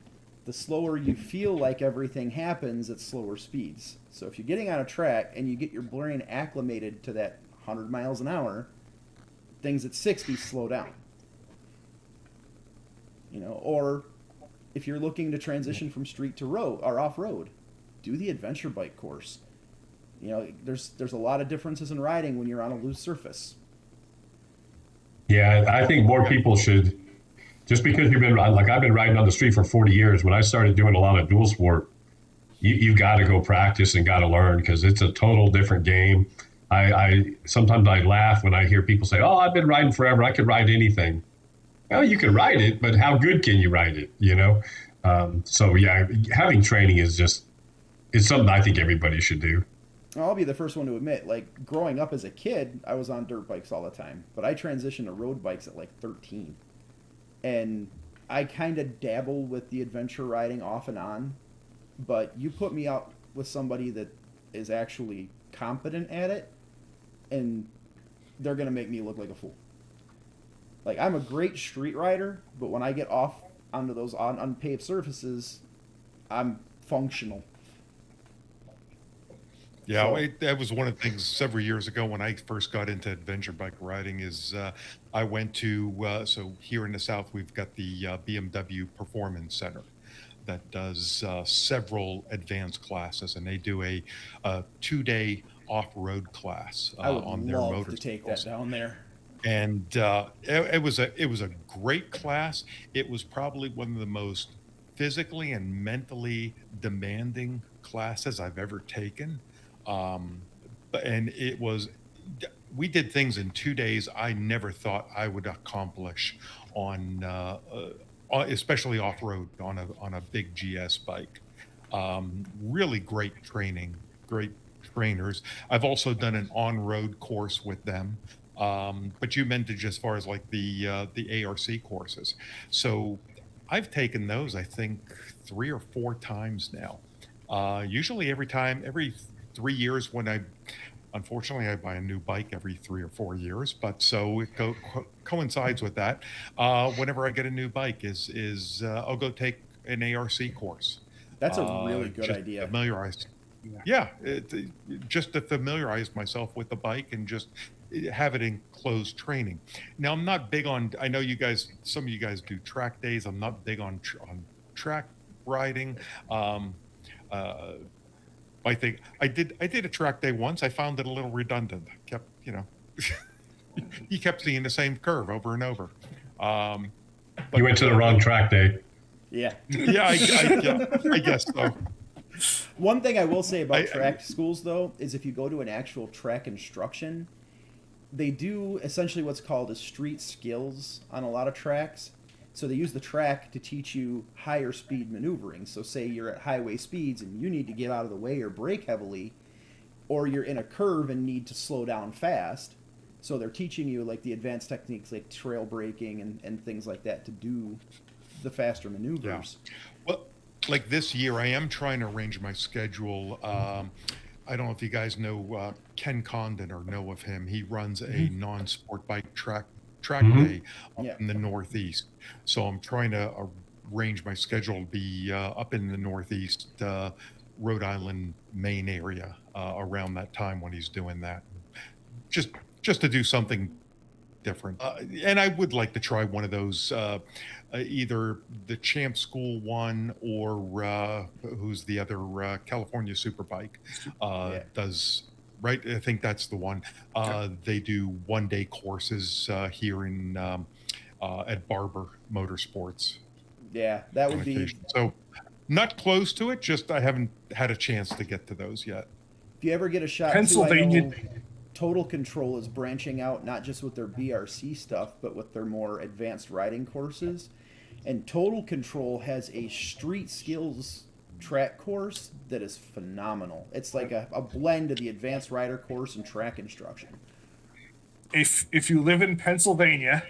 the slower you feel like everything happens at slower speeds. So if you're getting on a track and you get your brain acclimated to that 100 miles an hour, things at 60 slow down. You know, or if you're looking to transition from street to road or off-road, do the adventure bike course. You know, there's a lot of differences in riding when you're on a loose surface. Yeah, I think more people should, just because you've been, like I've been riding on the street for 40 years, when I started doing a lot of dual sport, you've got to go practice and got to learn, because it's a total different game. Sometimes I laugh when I hear people say, oh, I've been riding forever, I could ride anything. Well, you can ride it, but how good can you ride it, you know? So yeah, having training is something I think everybody should do. I'll be the first one to admit, like, growing up as a kid, I was on dirt bikes all the time, but I transitioned to road bikes at like 13. And I kind of dabble with the adventure riding off and on, but you put me out with somebody that is actually competent at it, and they're going to make me look like a fool. Like, I'm a great street rider, but when I get off onto those unpaved surfaces, I'm functional. Yeah, So- that was one of the things several years ago when I first got into adventure bike riding is I went to, so here in the South, we've got the BMW Performance Center that does several advanced classes, and they do a 2-day off-road class I would on their love to motorcycles. take that down there. And it was a great class. It was probably one of the most physically and mentally demanding classes I've ever taken. And we did things in 2 days I never thought I would accomplish on especially off road on a big GS bike. Really great training, great trainers. I've also done an on road course with them. But you meant it as far as like the ARC courses. So I've taken those, I think, 3 or 4 times now. Usually every 3 years unfortunately, I buy a new bike every 3 or 4 years, but so it coincides with that. Whenever I get a new bike I'll go take an ARC course. That's a really good Just idea. familiarize. Yeah, just to familiarize myself with the bike and just have it in closed training. Now, I'm not big on. I know some of you guys do track days. I'm not big on track riding. I think I did a track day once. I found it a little redundant. You kept seeing the same curve over and over. But, You went to the wrong track day. Yeah. Yeah, I guess so. One thing I will say about track schools, though, is if you go to an actual track instruction, they do essentially what's called a street skills on a lot of tracks. So they use the track to teach you higher speed maneuvering. So say you're at highway speeds and you need to get out of the way or brake heavily, or you're in a curve and need to slow down fast. So they're teaching you like the advanced techniques like trail braking and things like that to do the faster maneuvers. Yeah. Well, like this year, I am trying to arrange my schedule. I don't know if you guys know Ken Condon or know of him. He runs a non-sport bike track day up in the Northeast. So I'm trying to arrange my schedule to be up in the Northeast, Rhode Island, Maine area around that time when he's doing that. Just to do something different. And I would like to try one of those, either the Champ School one or who's the other California Superbike does. Right, I think that's the one. They do one-day courses here in at Barber Motorsports. Yeah, that would be. So, not close to it. Just I haven't had a chance to get to those yet. If you ever get a shot, Pennsylvania. Total Control is branching out not just with their BRC stuff, but with their more advanced riding courses. And Total Control has a street skills track course that is phenomenal. It's like a blend of the advanced rider course and track instruction. If you live in Pennsylvania,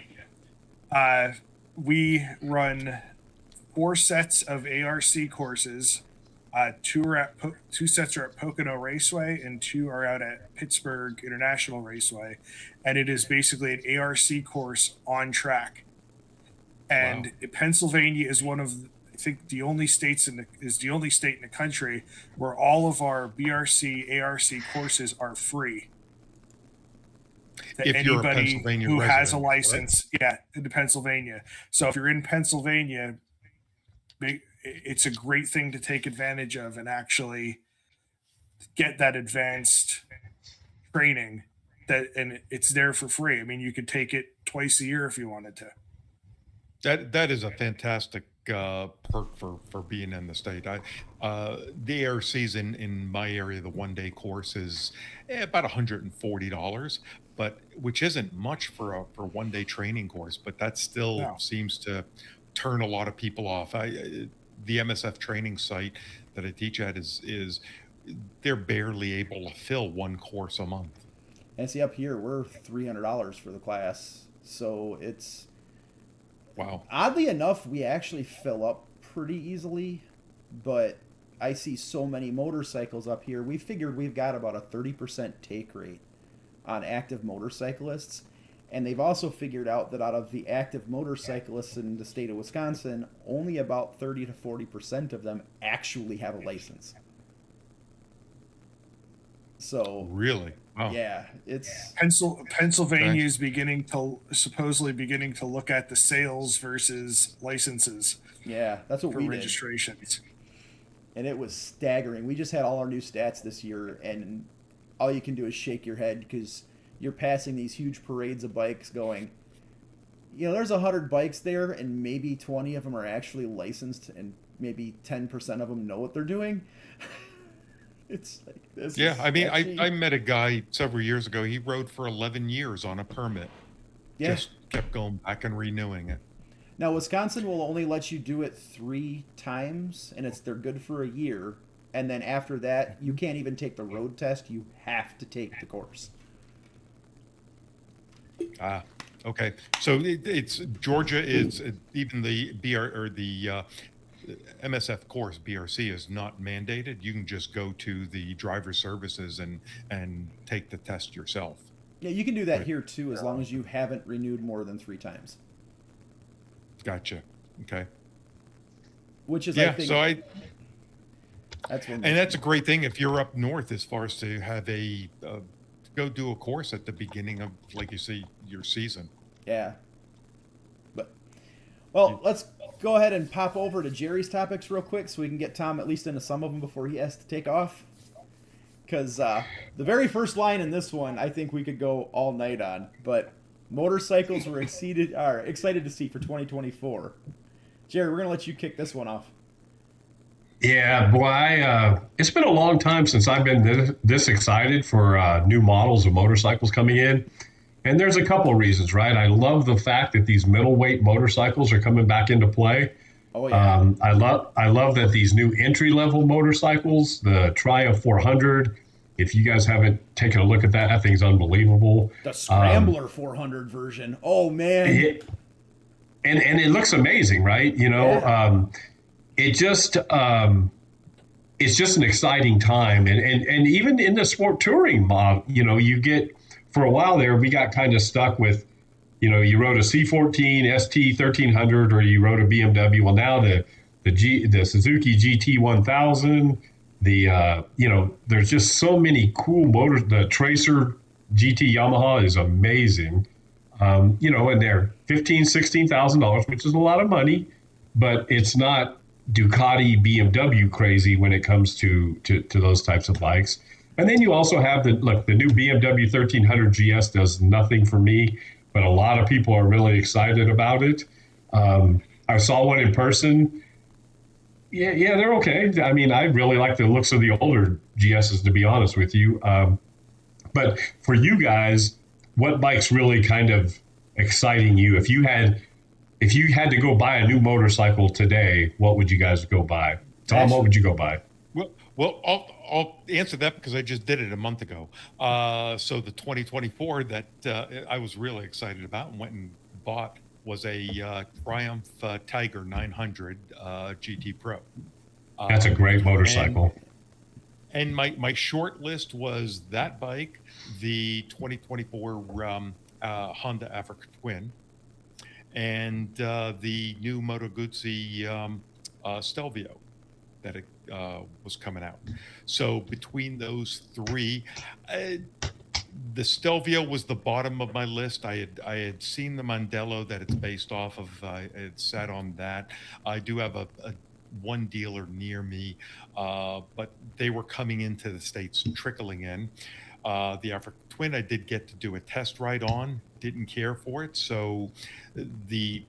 we run 4 sets of ARC courses. 2 sets are at Pocono Raceway and 2 are out at Pittsburgh International Raceway, and it is basically an ARC course on track. And Pennsylvania is one of, I think, the only state in the country where all of our BRC ARC courses are free to If you're a anybody Pennsylvania who has a resident, license. Right? Yeah, in Pennsylvania. So if you're in Pennsylvania, it's a great thing to take advantage of and actually get that advanced training and it's there for free. I mean, you could take it twice a year if you wanted to. That is a fantastic perk for being in the state. The ARCs in my area, the one-day course is about $140, but which isn't much for a one-day training course, but that still seems to turn a lot of people off. The MSF training site that I teach at is they're barely able to fill one course a month. And see, up here we're $300 for the class, so it's oddly enough we actually fill up pretty easily. But I see so many motorcycles up here. We figured we've got about a 30% take rate on active motorcyclists. And they've also figured out that out of the active motorcyclists in the state of Wisconsin, only about 30 to 40% of them actually have a license. So really, yeah, it's Pennsylvania is supposedly beginning to look at the sales versus licenses. Yeah, that's what for we registrations. And it was staggering. We just had all our new stats this year, and all you can do is shake your head because you're passing these huge parades of bikes going, there's 100 bikes there and maybe 20 of them are actually licensed and maybe 10% of them know what they're doing. It's like this. Yeah, I mean, I met a guy several years ago. He rode for 11 years on a permit. Yeah. Just kept going back and renewing it. Now, Wisconsin will only let you do it 3 times, and they're good for a year. And then after that, you can't even take the road test. You have to take the course. Okay. So it's Georgia is even the MSF course BRC is not mandated. You can just go to the driver services and take the test yourself. Yeah, you can do that here too, as long as you haven't renewed more than 3 times. Gotcha. Okay. Which is, Yeah. I think, So that's a great thing if you're up north, as far as to have go do a course at the beginning of, like you say, your season. Yeah. But, well, let's go ahead and pop over to Jerry's topics real quick so we can get Tom at least into some of them before he has to take off. Because the very first line in this one, I think we could go all night on. But motorcycles we're excited to see for 2024. Jerry, we're going to let you kick this one off. Yeah, boy, it's been a long time since I've been this excited for new models of motorcycles coming in. And there's a couple of reasons, right? I love the fact that these middleweight motorcycles are coming back into play. Oh, yeah. I love that these new entry-level motorcycles, the Triumph 400, if you guys haven't taken a look at that thing's unbelievable. The Scrambler 400 version. Oh, man. And it looks amazing, right? You know, Yeah. it's just an exciting time. And even in the sport touring mob, you know, you get, for a while there, we got kind of stuck with, you know, you rode a C14, ST 1300, or you rode a BMW. Well, now the Suzuki GT 1000, you know, there's just so many cool motors. The Tracer GT Yamaha is amazing. You know, and they're $15,000-$16,000, which is a lot of money, but it's not Ducati BMW crazy when it comes to those types of bikes. And then you also have the new BMW 1300 GS does nothing for me, but a lot of people are really excited about it. I saw one in person. Yeah, they're okay. I mean, I really like the looks of the older GSs, to be honest with you. But for you guys, what bike's really kind of exciting you? If you had to go buy a new motorcycle today, what would you guys go buy? Tom, what would you go buy? Well, I'll answer that because I just did it a month ago. So the 2024 that I was really excited about and went and bought was a Triumph Tiger 900 GT Pro. That's a great motorcycle. And my short list was that bike, the 2024 Honda Africa Twin, and the new Moto Guzzi Stelvio that it was coming out. So between those 3, the Stelvio was the bottom of my list. I had seen the Mondello that it's based off of. I had sat on that. I do have a one dealer near me, but they were coming into the States, trickling in. The Africa Twin, I did get to do a test ride on, didn't care for it. So the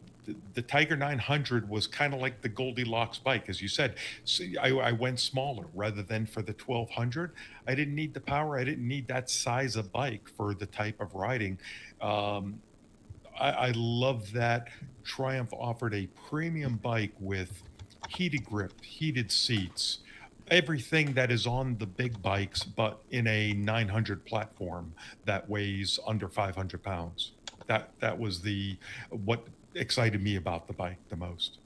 Tiger 900 was kind of like the Goldilocks bike, as you said. So I went smaller rather than for the 1200. I didn't need the power. I didn't need that size of bike for the type of riding. I love that Triumph offered a premium bike with heated grip, heated seats, everything that is on the big bikes, but in a 900 platform that weighs under 500 pounds. That was what excited me about the bike the most.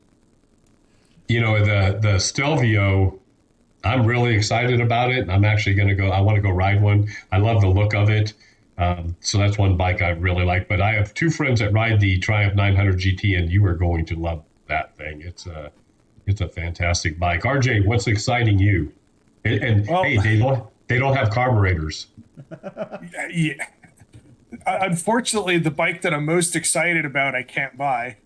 You know, the Stelvio, I'm really excited about it. I'm actually going to go. I want to go ride one. I love the look of it. So that's one bike I really like. But I have 2 friends that ride the Triumph 900 GT, and you are going to love that thing. It's a fantastic bike. RJ, what's exciting you? And hey, they don't have carburetors. Yeah. Unfortunately, the bike that I'm most excited about, I can't buy.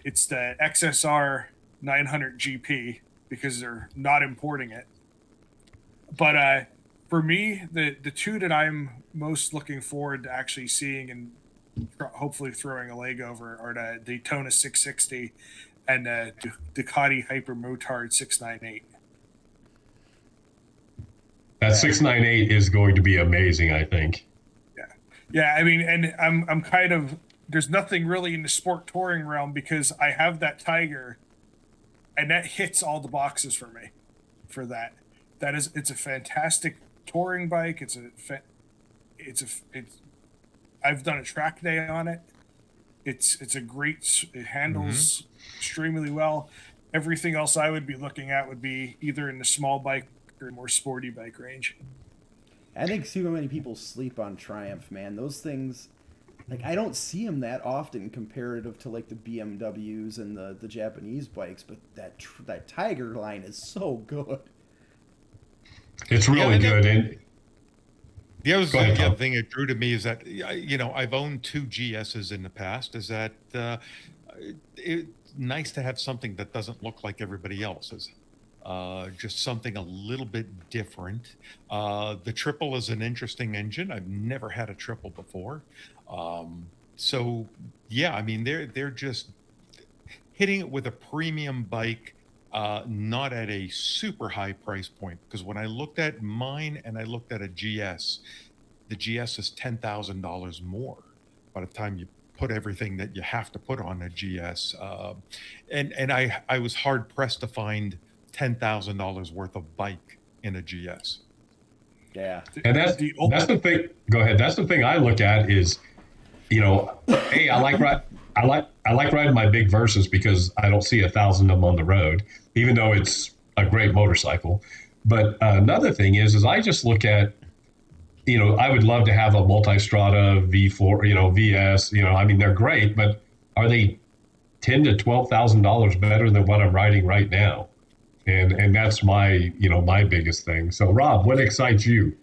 It's the XSR 900 GP because they're not importing it. But for me, the 2 that I'm most looking forward to actually seeing and hopefully throwing a leg over are the Daytona 660 and the Ducati Hyper Motard 698. That 698 is going to be amazing, I think. Yeah, I mean, and I'm kind of there's nothing really in the sport touring realm because I have that Tiger, and that hits all the boxes for me. For that, it's a fantastic touring bike. I've done a track day on it. It handles extremely well. Everything else I would be looking at would be either in the small bike or more sporty bike range. I think too many people sleep on Triumph, man. Those things, like, I don't see them that often comparative to like the BMWs and the Japanese bikes, but that Tiger line is so good. It's really good. And the other thing that drew to me is that, I've owned 2 GSs in the past, is that it's nice to have something that doesn't look like everybody else's. Just something a little bit different. The triple is an interesting engine. I've never had a triple before. So yeah, I mean, they're just hitting it with a premium bike, not at a super high price point. Because when I looked at mine and I looked at a GS, the GS is $10,000 more by the time you put everything that you have to put on a GS. And I was hard pressed to find $10,000 worth of bike in a GS. Yeah. And that's the thing. Go ahead. That's the thing I look at is, hey, I like riding my big Versas because I don't see 1,000 of them on the road, even though it's a great motorcycle. But another thing is I just look at, I would love to have a Multistrada V4, VS, I mean, they're great, but are they $10,000 to $12,000 better than what I'm riding right now? And that's my, my biggest thing. So Rob, what excites you?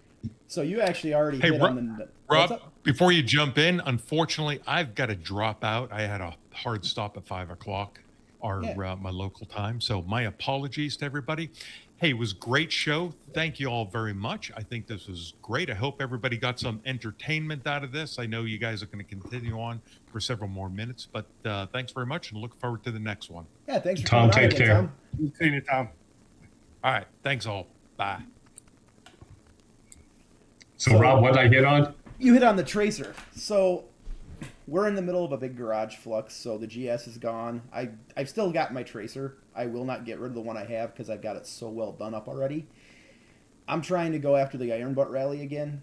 So you actually already hit on the... Rob, before you jump in, unfortunately, I've got to drop out. I had a hard stop at 5:00, my local time. So my apologies to everybody. Hey, it was a great show. Thank you all very much. I think this was great. I hope everybody got some entertainment out of this. I know you guys are going to continue on for several more minutes, but thanks very much and look forward to the next one. Yeah, thanks for Tom. coming on Take again, care. Tom. See you, Tom. All right. Thanks all. Bye. So Rob, what did I hit on? You hit on the Tracer. So we're in the middle of a big garage flux, so the GS is gone. I've still got my Tracer. I will not get rid of the one I have because I've got it so well done up already. I'm trying to go after the Iron Butt Rally again.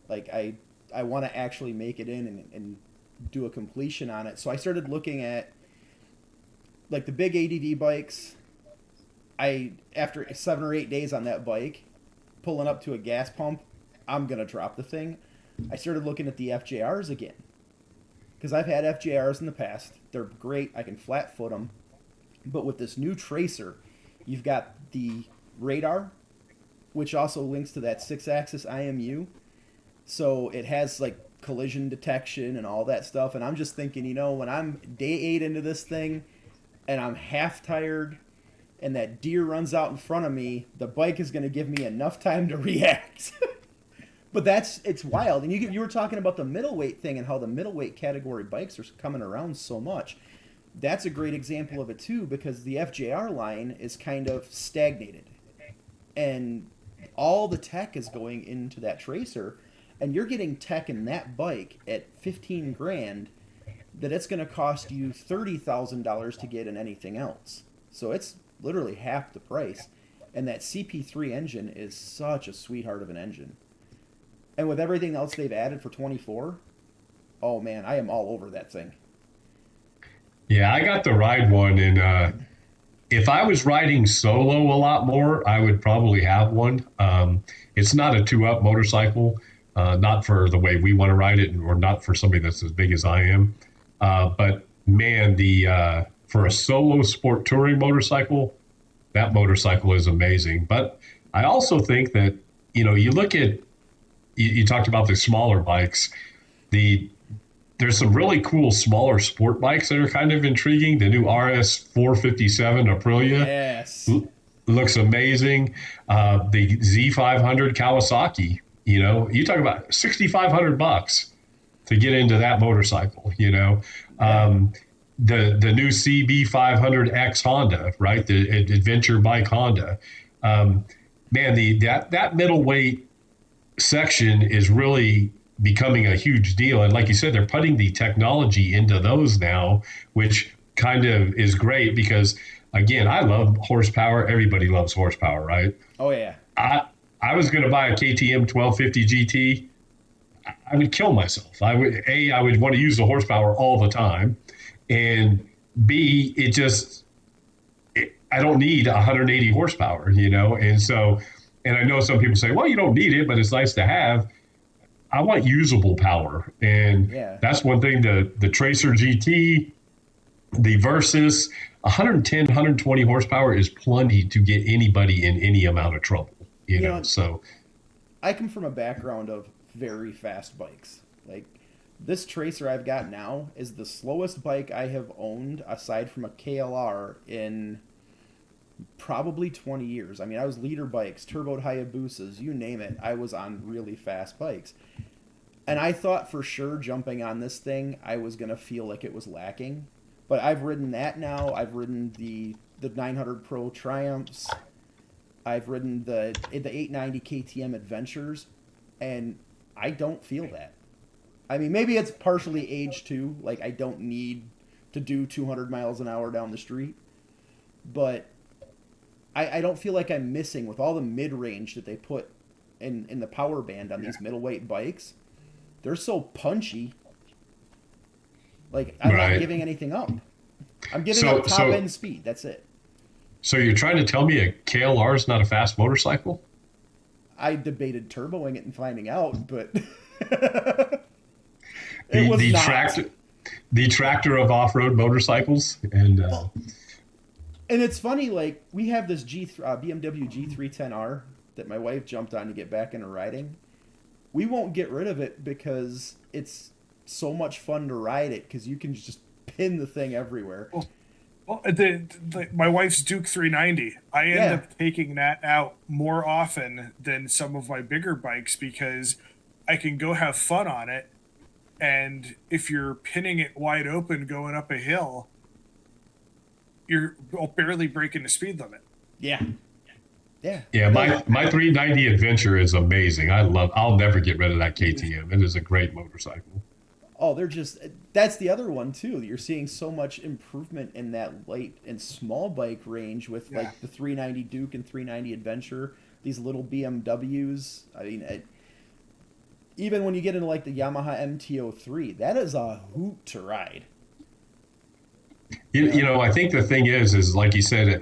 Like, I want to actually make it in and do a completion on it. So I started looking at, like, the big ADV bikes. After 7 or 8 days on that bike, pulling up to a gas pump, I'm going to drop the thing. I started looking at the FJRs again. Because I've had FJRs in the past. They're great. I can flat foot them. But with this new Tracer, you've got the radar, which also links to that 6-axis IMU. So it has, like, collision detection and all that stuff. And I'm just thinking, when I'm day 8 into this thing and I'm half tired and that deer runs out in front of me, the bike is going to give me enough time to react. But it's wild. And you were talking about the middleweight thing and how the middleweight category bikes are coming around so much. That's a great example of it too, because the FJR line is kind of stagnated. And all the tech is going into that Tracer, and you're getting tech in that bike at $15,000 that it's going to cost you $30,000 to get in anything else. So it's literally half the price. And that CP3 engine is such a sweetheart of an engine. And with everything else they've added for 24, oh man, I am all over that thing. Yeah, I got the ride one, and if I was riding solo a lot more, I would probably have one. It's not a 2-up motorcycle, not for the way we want to ride it, or not for somebody that's as big as I am. But man, for a solo sport touring motorcycle, that motorcycle is amazing. But I also think that, you look at, you talked about the smaller bikes. There's some really cool smaller sport bikes that are kind of intriguing. The new RS 457 Aprilia, yes, looks amazing. The Z500 Kawasaki, you talk about $6,500 to get into that motorcycle. The new CB500X Honda, right? The adventure bike Honda. Man, that middleweight section is really becoming a huge deal. And like you said, they're putting the technology into those now, which kind of is great because, again, I love horsepower. Everybody loves horsepower, right? Oh, yeah. I was going to buy a KTM 1250 GT. I would kill myself. I would want to use the horsepower all the time. And B, I don't need 180 horsepower, And so, and I know some people say, well, you don't need it, but it's nice to have. I want usable power. And that's one thing, the Tracer GT, the Versus, 110, 120 horsepower is plenty to get anybody in any amount of trouble, so. I come from a background of very fast bikes. Like, this Tracer I've got now is the slowest bike I have owned aside from a KLR in probably 20 years. I mean, I was leader bikes, turboed Hayabusas, you name it. I was on really fast bikes. And I thought for sure jumping on this thing, I was going to feel like it was lacking. But I've ridden that now. I've ridden the 900 Pro Triumphs. I've ridden the 890 KTM Adventures. And I don't feel that. I mean, maybe it's partially age too. Like, I don't need to do 200 miles an hour down the street. But I don't feel like I'm missing with all the mid-range that they put in the power band on these middleweight bikes. They're so punchy. Like, I'm not giving anything up. I'm giving up top-end speed. That's it. So you're trying to tell me a KLR is not a fast motorcycle? I debated turboing it and finding out, but it was not. The tractor of off-road motorcycles. And it's funny, like, we have this BMW G310R that my wife jumped on to get back into riding. We won't get rid of it because it's so much fun to ride it because you can just pin the thing everywhere. Well, my wife's Duke 390. I end up taking that out more often than some of my bigger bikes because I can go have fun on it. And if you're pinning it wide open going up a hill, you're barely breaking the speed limit. Yeah. Yeah. Yeah, my 390 Adventure is amazing. I'll never get rid of that KTM. It is a great motorcycle. Oh, that's the other one too. You're seeing so much improvement in that light and small bike range with like the 390 Duke and 390 Adventure, these little BMWs. I mean, even when you get into like the Yamaha MT-03, that is a hoot to ride. I think the thing is like you said,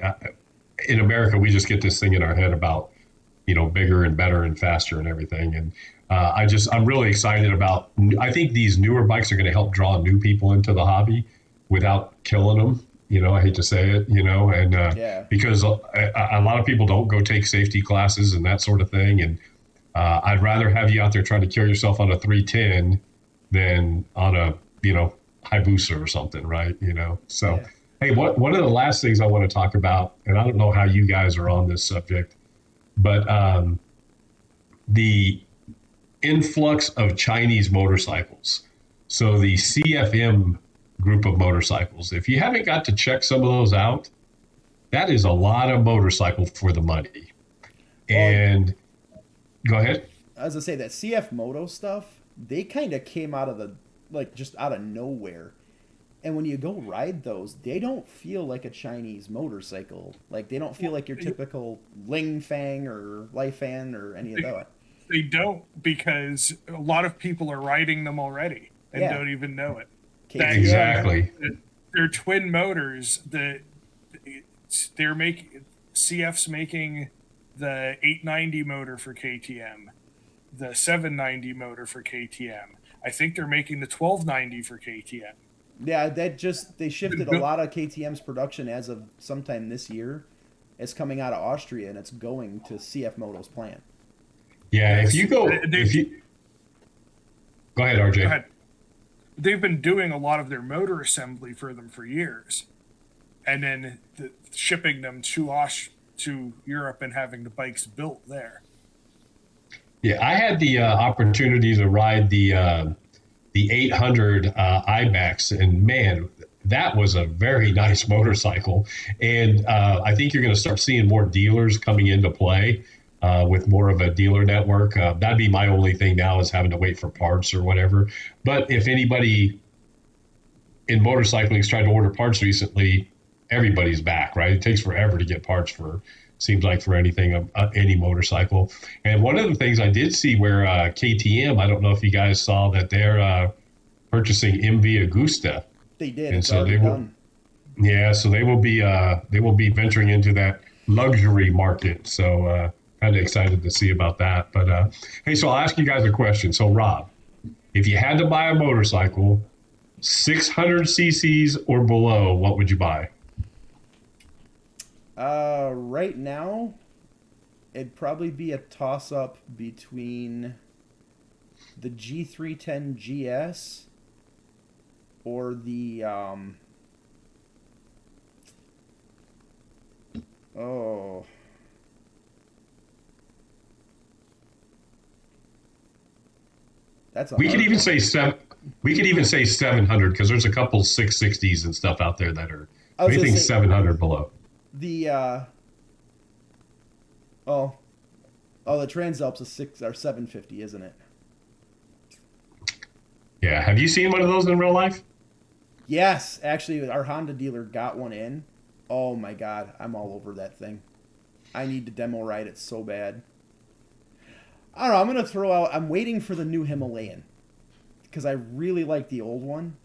in America, we just get this thing in our head about, bigger and better and faster and everything. And I'm really excited about, I think these newer bikes are going to help draw new people into the hobby without killing them. I hate to say it, and because a lot of people don't go take safety classes and that sort of thing. And I'd rather have you out there trying to kill yourself on a 310 than on a, Hayabusa or something, right? So, hey, one of the last things I want to talk about, and I don't know how you guys are on this subject, but the influx of Chinese motorcycles. So the CFM group of motorcycles, if you haven't got to check some of those out, that is a lot of motorcycle for the money. And go ahead. I was going to say that CF Moto stuff, they kind of came out of just out of nowhere. And when you go ride those, they don't feel like a Chinese motorcycle. Like, they don't feel like your typical Ling Fang or Lifan or any of that. They don't, because a lot of people are riding them already and don't even know it. Exactly. They're twin motors. CF's making the 890 motor for KTM, the 790 motor for KTM. I think they're making the 1290 for KTM. Yeah, they shifted a lot of KTM's production as of sometime this year. It's coming out of Austria and it's going to CF Moto's plant. Yeah, go ahead, RJ. Go ahead. They've been doing a lot of their motor assembly for them for years, and then shipping them to Europe and having the bikes built there. Yeah, I had the opportunity to ride the 800 IMAX, and man, that was a very nice motorcycle. And I think you're going to start seeing more dealers coming into play. with more of a dealer network. That'd be my only thing now is having to wait for parts or whatever. But if anybody in motorcycling's tried to order parts recently, everybody's back, right? It takes forever to get parts for, seems like for anything, any motorcycle. And one of the things I did see where KTM, I don't know if you guys saw that they're purchasing MV Agusta. They did. And It's so already done. Yeah, so they will be venturing into that luxury market. So kind of excited to see about that. But hey, so I'll ask you guys a question. So Rob, if you had to buy a motorcycle, 600 cc's or below, what would you buy? Right now, it'd probably be a toss-up between the G310 GS or the that's a We could hard even one. say we could even say 700 because there's a couple 660s and stuff out there that are I was gonna anything say- 700 below. The the Transalp's a 750, isn't it? Yeah, have you seen one of those in real life? Yes, actually, our Honda dealer got one in. Oh my God, I'm all over that thing. I need to demo ride it so bad. I don't know. I'm gonna throw out. I'm waiting for the new Himalayan because I really like the old one.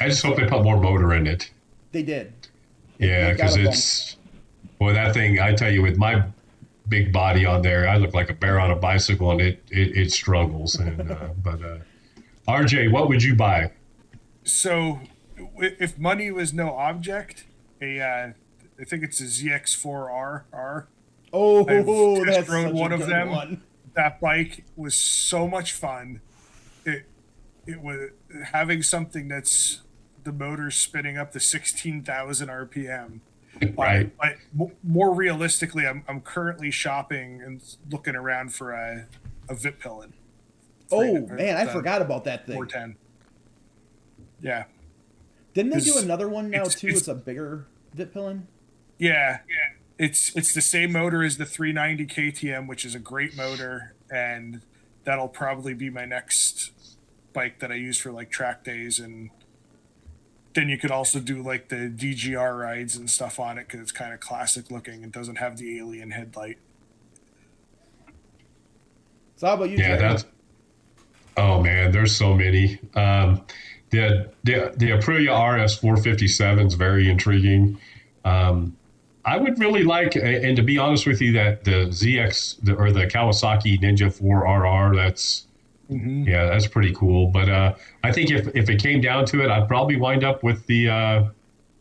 I just hope they put more motor in it. They did. Yeah, They got because a bump. it's, boy, that thing, I tell you, with my big body on there, I look like a bear on a bicycle, and it struggles. And but RJ, what would you buy? So, if money was no object, I think it's a ZX4R. Oh, I've just that's rode such one a of good them. one. That bike was so much fun. It was having something that's the motor spinning up to 16,000 RPM. Right. But more realistically, I'm currently shopping and looking around for a Vitpillen. Oh man, I forgot about that thing. 410. Yeah. Didn't they do It's- another one now it's- too? it's- It's a bigger Vitpillen. Yeah. It's the same motor as the 390 KTM, which is a great motor, and that'll probably be my next bike that I use for like track days. And then you could also do like the DGR rides and stuff on it because it's kind of classic looking and doesn't have the alien headlight. So how about you, Yeah, Jerry? that's. Oh man, there's so many. The Aprilia RS 457 is very intriguing. I would really like, and to be honest with you, that the ZX or the Kawasaki Ninja 4RR, that's yeah, that's pretty cool. But I think if it came down to it, I'd probably wind up with the.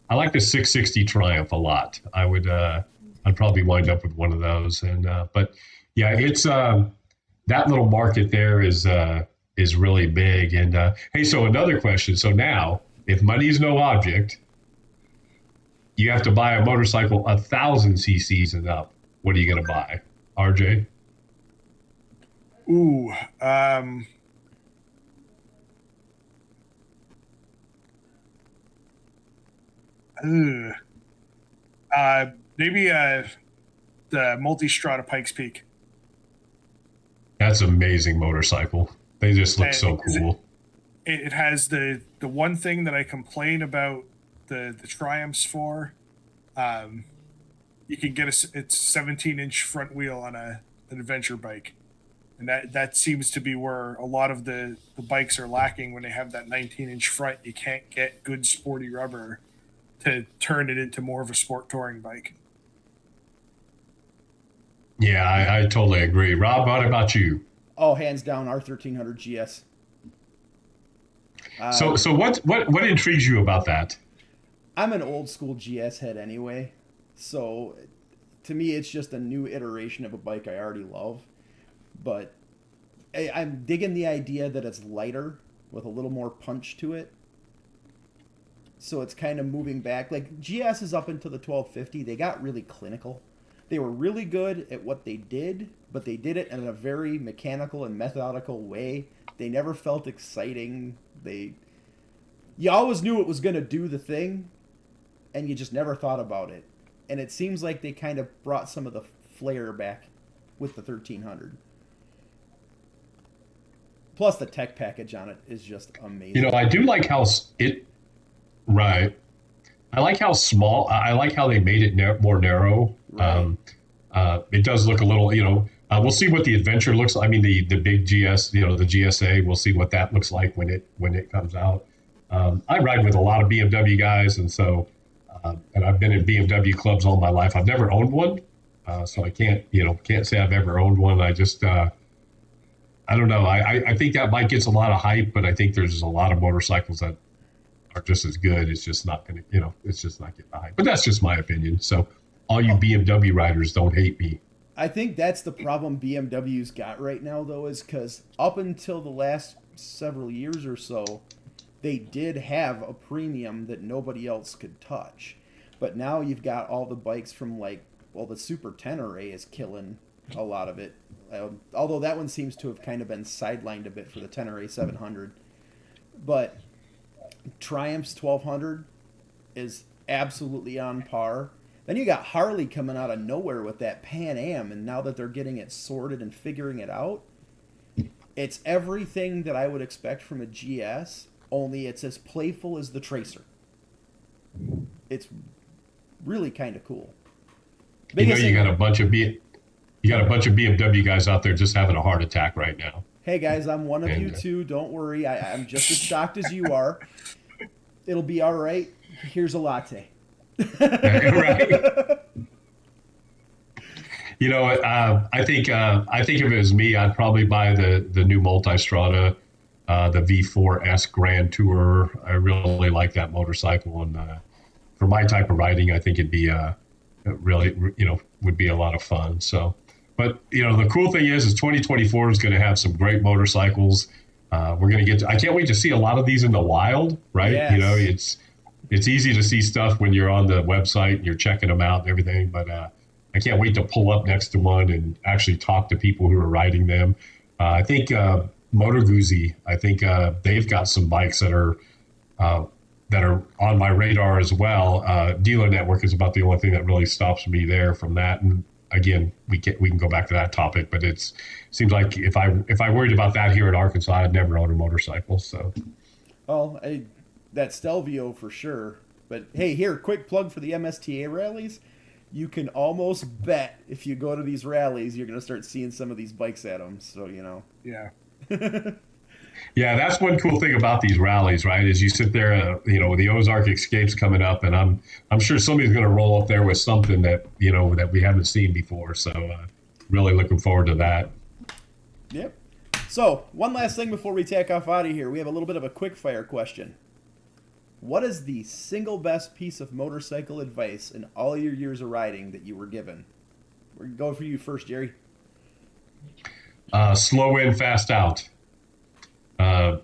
I like the 660 Triumph a lot. I'd probably wind up with one of those. And but yeah, it's that little market there is really big. And hey, so another question. So now, if money's no object, you have to buy a motorcycle 1,000 cc's and up. What are you going to buy, RJ? Ooh, maybe the Multistrada Pikes Peak. That's an amazing motorcycle. They just look so cool. It has the one thing that I complain about the Triumphs for. You can get it's 17-inch front wheel on an adventure bike, and that seems to be where a lot of the bikes are lacking when they have that 19-inch front. You can't get good sporty rubber to turn it into more of a sport touring bike. Yeah, I totally agree. Rob, what about you? Oh, hands down, R1300 GS. So what intrigues you about that? I'm an old school GS head anyway, so to me it's just a new iteration of a bike I already love. But I'm digging the idea that it's lighter with a little more punch to it. So it's kind of moving back. Like GS is up into the 1250. They got really clinical. They were really good at what they did, but they did it in a very mechanical and methodical way. They never felt exciting. You always knew it was going to do the thing, and you just never thought about it. and it seems like they kind of brought some of the flair back with the 1300. Plus, the tech package on it is just amazing. You know, I do like how right. I like how small. I like how they made it more narrow. Right. It does look a little. We'll see what the adventure looks like. I mean, the big GS. The GSA. We'll see what that looks like when it comes out. I ride with a lot of BMW guys, and so and I've been in BMW clubs all my life. I've never owned one, so I can't say I've ever owned one. I just I don't know. I think that bike gets a lot of hype, but I think there's a lot of motorcycles that are just as good. It's just not going to, it's just not getting the hype. But that's just my opinion. So all you BMW riders, don't hate me. I think that's the problem BMW's got right now, though, is because up until the last several years or so, they did have a premium that nobody else could touch. But now you've got all the bikes from the Super Tenere is killing a lot of it. Although that one seems to have kind of been sidelined a bit for the Tenere 700. But Triumph's 1200 is absolutely on par. Then you got Harley coming out of nowhere with that Pan Am, and now that they're getting it sorted and figuring it out, it's everything that I would expect from a GS, only it's as playful as the Tracer. It's really kind of cool. You got a bunch of BMW guys out there just having a heart attack right now. Hey guys, I'm one of you too. Don't worry. I'm just as shocked as you are. It'll be all right. Here's a latte. Right. I think if it was me, I'd probably buy the new Multistrada, the V4S Grand Tourer. I really like that motorcycle, and for my type of riding, I think it'd be really would be a lot of fun. So. But, the cool thing is 2024 is going to have some great motorcycles. We're going to I can't wait to see a lot of these in the wild, right? Yes. It's easy to see stuff when you're on the website and you're checking them out and everything. But I can't wait to pull up next to one and actually talk to people who are riding them. I think Motor Guzzi, they've got some bikes that are on my radar as well. Dealer Network is about the only thing that really stops me there from that. And again, we can go back to that topic, but it seems like if I worried about that here in Arkansas, I'd never own a motorcycle. So, well, that Stelvio for sure. But hey, here, quick plug for the MSTA rallies. You can almost bet if you go to these rallies, you're going to start seeing some of these bikes at them. So Yeah. Yeah, that's one cool thing about these rallies, right? Is you sit there, with the Ozark Escapes coming up, and I'm sure somebody's going to roll up there with something that that we haven't seen before. So, really looking forward to that. Yep. So, one last thing before we take off out of here, we have a little bit of a quick fire question. What is the single best piece of motorcycle advice in all your years of riding that you were given? We're going to go for you first, Jerry. Slow in, fast out.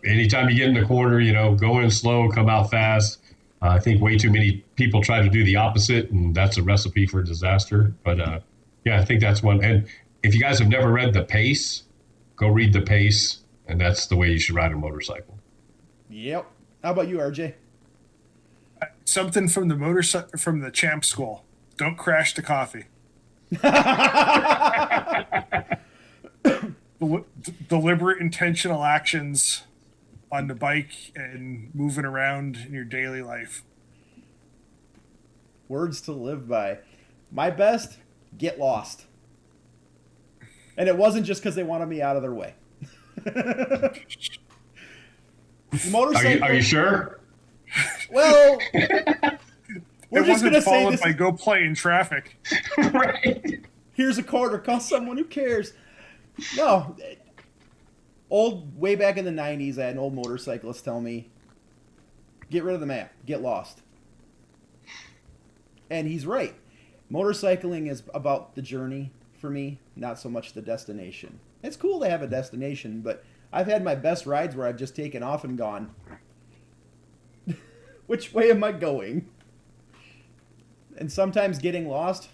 Anytime you get in the corner, go in slow, come out fast. I think way too many people try to do the opposite, and that's a recipe for disaster. But I think that's one. And if you guys have never read The Pace, go read The Pace, and that's the way you should ride a motorcycle. Yep. How about you, RJ? Something from the Champ School. Don't crash the coffee. Deliberate, intentional actions on the bike and moving around in your daily life. Words to live by. My best, get lost. And it wasn't just because they wanted me out of their way. Motorcycle. Are you sure? Well, we're just going to say followed this. by go play in traffic. Right. Here's a quarter. Call someone who cares. No. Way back in the 90s, I had an old motorcyclist tell me, get rid of the map. Get lost. And he's right. Motorcycling is about the journey for me, not so much the destination. It's cool to have a destination, but I've had my best rides where I've just taken off and gone, which way am I going? And sometimes getting lost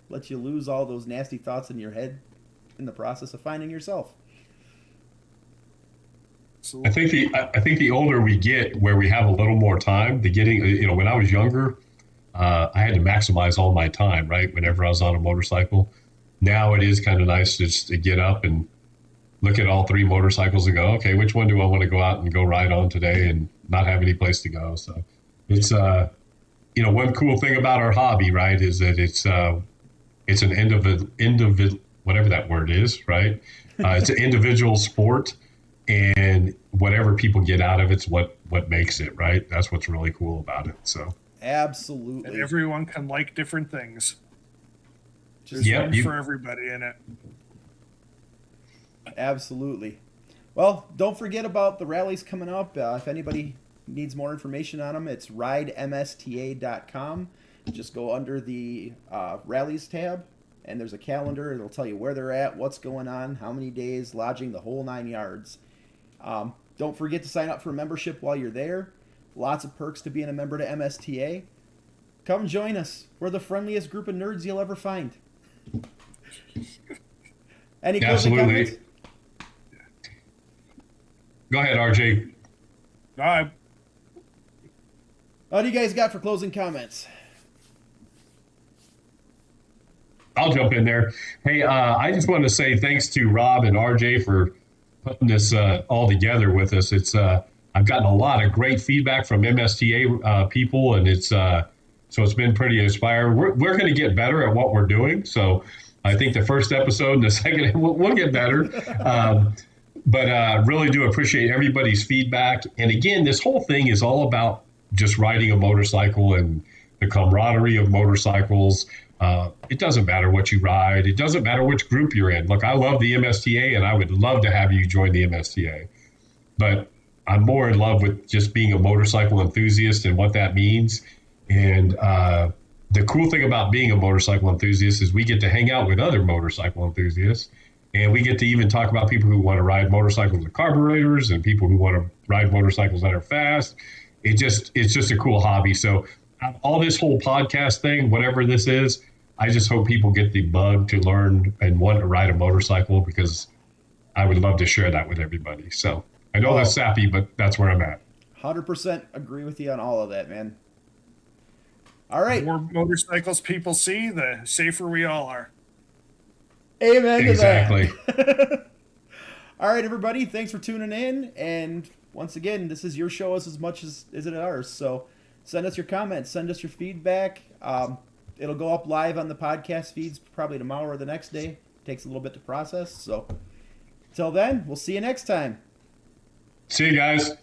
lets you lose all those nasty thoughts in your head in the process of finding yourself. I think the older we get, where we have a little more time, when I was younger, I had to maximize all my time, right? Whenever I was on a motorcycle. Now it is kind of nice just to get up and look at all 3 motorcycles and go, okay, which one do I want to go out and go ride on today and not have any place to go? So it's, one cool thing about our hobby, right, is that it's an individual, whatever that word is, right? It's an individual sport, and whatever people get out of it's what makes it, right? That's what's really cool about it. So Absolutely. And everyone can like different things. There's Yeah, room for everybody in it. Absolutely. Well, don't forget about the rallies coming up. If anybody needs more information on them, it's RideMSTA.com. Just go under the rallies tab, and there's a calendar. It'll tell you where they're at, what's going on, how many days, lodging, the whole 9 yards. Don't forget to sign up for a membership while you're there. Lots of perks to being a member to MSTA. Come join us. We're the friendliest group of nerds you'll ever find. Any closing Absolutely. comments? Go ahead, RJ. What do you guys got for closing comments? I'll jump in there. Hey, I just want to say thanks to Rob and RJ for putting this all together with us. It's I've gotten a lot of great feedback from MSTA people, and so it's been pretty inspiring. We're going to get better at what we're doing. So I think the first episode and the second we'll get better. But really do appreciate everybody's feedback. And again, this whole thing is all about just riding a motorcycle and the camaraderie of motorcycles. It doesn't matter what you ride. It doesn't matter which group you're in. Look, I love the MSTA, and I would love to have you join the MSTA. But I'm more in love with just being a motorcycle enthusiast and what that means. And the cool thing about being a motorcycle enthusiast is we get to hang out with other motorcycle enthusiasts. And we get to even talk about people who want to ride motorcycles with carburetors and people who want to ride motorcycles that are fast. It's just a cool hobby. So all this whole podcast thing, whatever this is, I just hope people get the bug to learn and want to ride a motorcycle, because I would love to share that with everybody. So I know that's sappy, but that's where I'm at. 100% agree with you on all of that, man. All right. The more motorcycles people see, the safer we all are. Amen to that. Exactly. All right, everybody. Thanks for tuning in. And once again, this is your show as much as it ours. So send us your comments. Send us your feedback. It'll go up live on the podcast feeds probably tomorrow or the next day. It takes a little bit to process. So until then, we'll see you next time. See you guys.